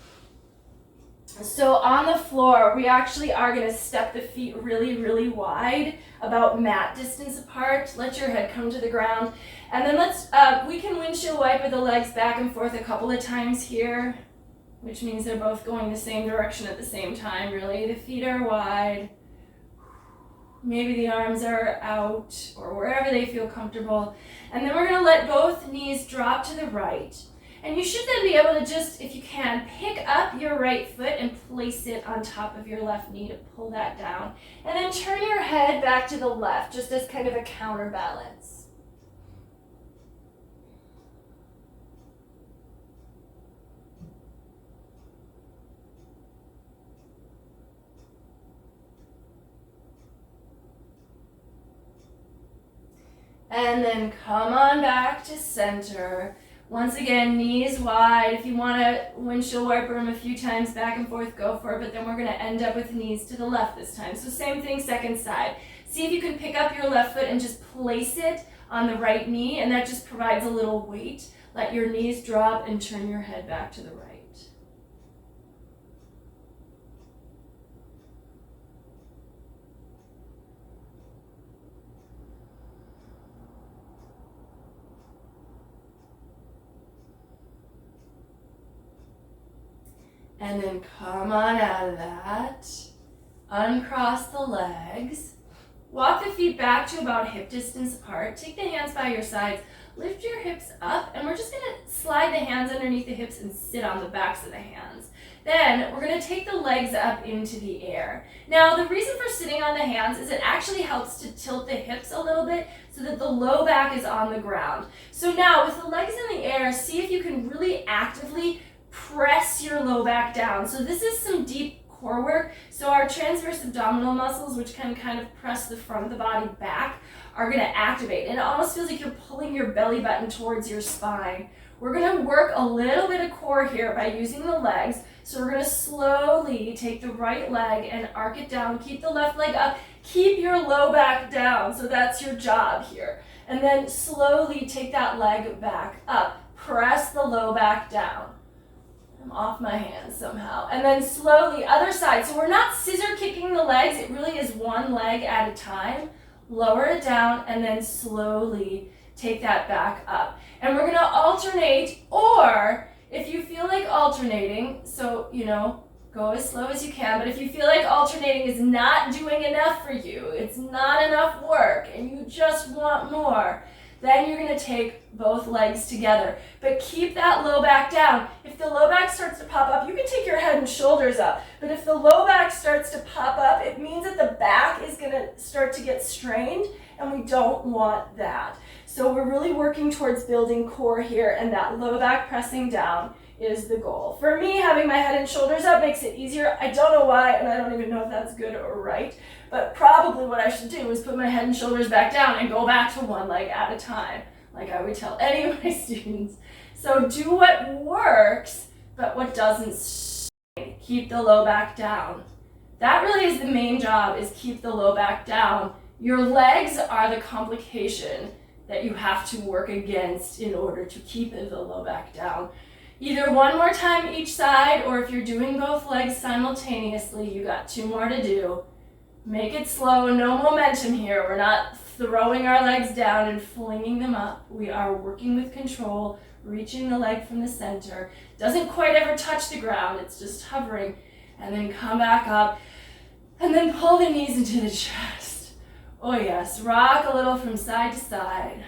So on the floor, we actually are going to step the feet really, really wide, about mat distance apart. Let your head come to the ground. And then we can windshield wiper the legs back and forth a couple of times here, which means they're both going the same direction at the same time, really. The feet are wide. Maybe the arms are out or wherever they feel comfortable. And then we're going to let both knees drop to the right. And you should then be able to just, if you can, pick up your right foot and place it on top of your left knee to pull that down. And then turn your head back to the left, just as kind of a counterbalance. And then come on back to center. Once again, knees wide. If you want to windshield wiper them a few times back and forth, go for it. But then we're going to end up with knees to the left this time. So same thing, second side. See if you can pick up your left foot and just place it on the right knee. And that just provides a little weight. Let your knees drop and turn your head back to the right. And then come on out of that. Uncross the legs. Walk the feet back to about hip distance apart. Take the hands by your sides. Lift your hips up, and we're just going to slide the hands underneath the hips and sit on the backs of the hands. Then we're going to take the legs up into the air. Now, the reason for sitting on the hands is it actually helps to tilt the hips a little bit so that the low back is on the ground. So now, with the legs in the air, see if you can really actively press your low back down. So this is some deep core work. So our transverse abdominal muscles, which can kind of press the front of the body back, are going to activate. And it almost feels like you're pulling your belly button towards your spine. We're going to work a little bit of core here by using the legs. So we're going to slowly take the right leg and arc it down. Keep the left leg up. Keep your low back down. So that's your job here. And then slowly take that leg back up. Press the low back down. I'm off my hands somehow. And then slowly, other side. So we're not scissor kicking the legs. It really is one leg at a time. Lower it down and then slowly take that back up. And we're going to alternate, or if you feel like alternating, so, go as slow as you can, but if you feel like alternating is not doing enough for you, it's not enough work, and you just want more, then you're going to take both legs together. But keep that low back down. If the low back starts to pop up, you can take your head and shoulders up. But if the low back starts to pop up, it means that the back is going to start to get strained, and we don't want that. So we're really working towards building core here, and that low back pressing down is the goal. For me, having my head and shoulders up makes it easier. I don't know why, and I don't even know if that's good or right, but probably what I should do is put my head and shoulders back down and go back to one leg at a time, like I would tell any of my students. So do what works, but what doesn't strain. Keep the low back down. That really is the main job, is keep the low back down. Your legs are the complication that you have to work against in order to keep the low back down. Either one more time each side, or if you're doing both legs simultaneously, you got 2 more to do. Make it slow, no momentum here. We're not throwing our legs down and flinging them up. We are working with control, reaching the leg from the center. Doesn't quite ever touch the ground, it's just hovering. And then come back up, and then pull the knees into the chest. Oh yes, rock a little from side to side.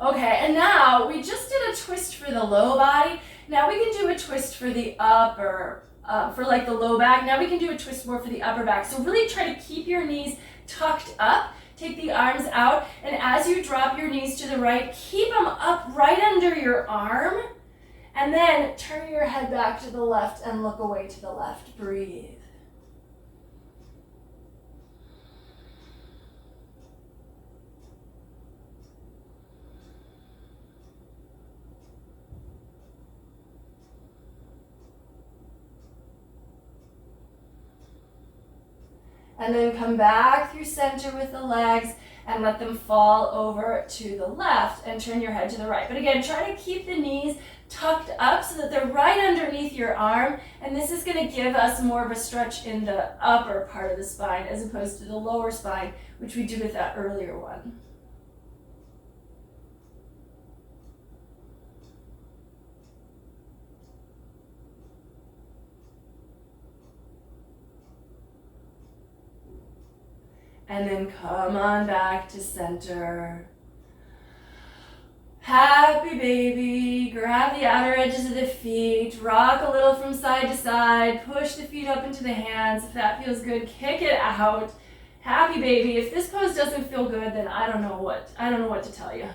Okay, and now we just did a twist for the low body. Now we can do a twist for the upper, for like the low back. Now we can do a twist more for the upper back. So really try to keep your knees tucked up. Take the arms out, and as you drop your knees to the right, keep them up right under your arm, and then turn your head back to the left and look away to the left. Breathe. And then come back through center with the legs and let them fall over to the left and turn your head to the right. But again, try to keep the knees tucked up so that they're right underneath your arm. And this is going to give us more of a stretch in the upper part of the spine as opposed to the lower spine, which we did with that earlier one. And then come on back to center. Happy baby. Grab the outer edges of the feet. Rock a little from side to side. Push the feet up into the hands. If that feels good, kick it out. Happy baby. If this pose doesn't feel good, then I don't know what to tell you.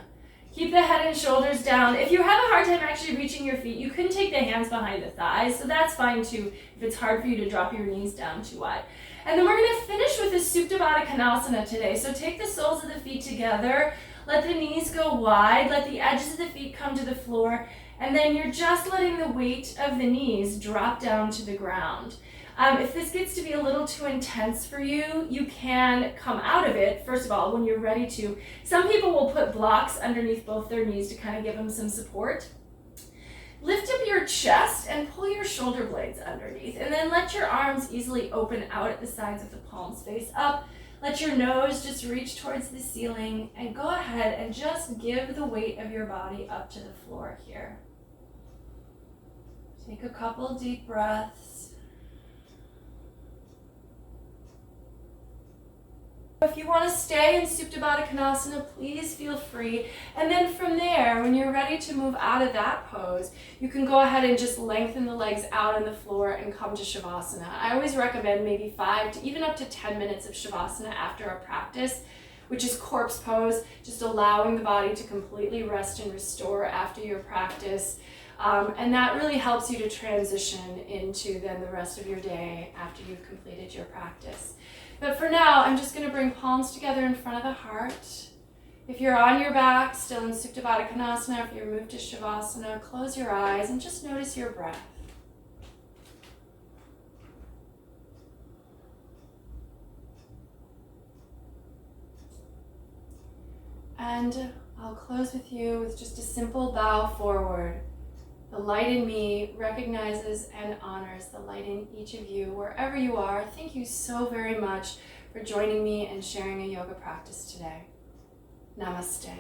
Keep the head and shoulders down. If you have a hard time actually reaching your feet, you can take the hands behind the thighs, so that's fine too if it's hard for you to drop your knees down too wide. And then we're going to finish with a Supta Baddha Konasana today. So take the soles of the feet together, let the knees go wide, let the edges of the feet come to the floor, and then you're just letting the weight of the knees drop down to the ground. If this gets to be a little too intense for you, you can come out of it, first of all, when you're ready to. Some people will put blocks underneath both their knees to kind of give them some support. Lift up your chest and pull your shoulder blades underneath, and then let your arms easily open out at the sides of the palms face up. Let your nose just reach towards the ceiling, and go ahead and just give the weight of your body up to the floor here. Take a couple deep breaths. If you want to stay in Supta Baddha Konasana, please feel free. And then from there, when you're ready to move out of that pose, you can go ahead and just lengthen the legs out on the floor and come to Shavasana. I always recommend maybe 5 to even up to 10 minutes of Shavasana after a practice, which is corpse pose, just allowing the body to completely rest and restore after your practice. And that really helps you to transition into then the rest of your day after you've completed your practice. But for now, I'm just going to bring palms together in front of the heart. If you're on your back, still in Supta Baddha Konasana, if you're moved to Shavasana, close your eyes and just notice your breath. And I'll close with you with just a simple bow forward. The light in me recognizes and honors the light in each of you, wherever you are. Thank you so very much for joining me and sharing a yoga practice today. Namaste.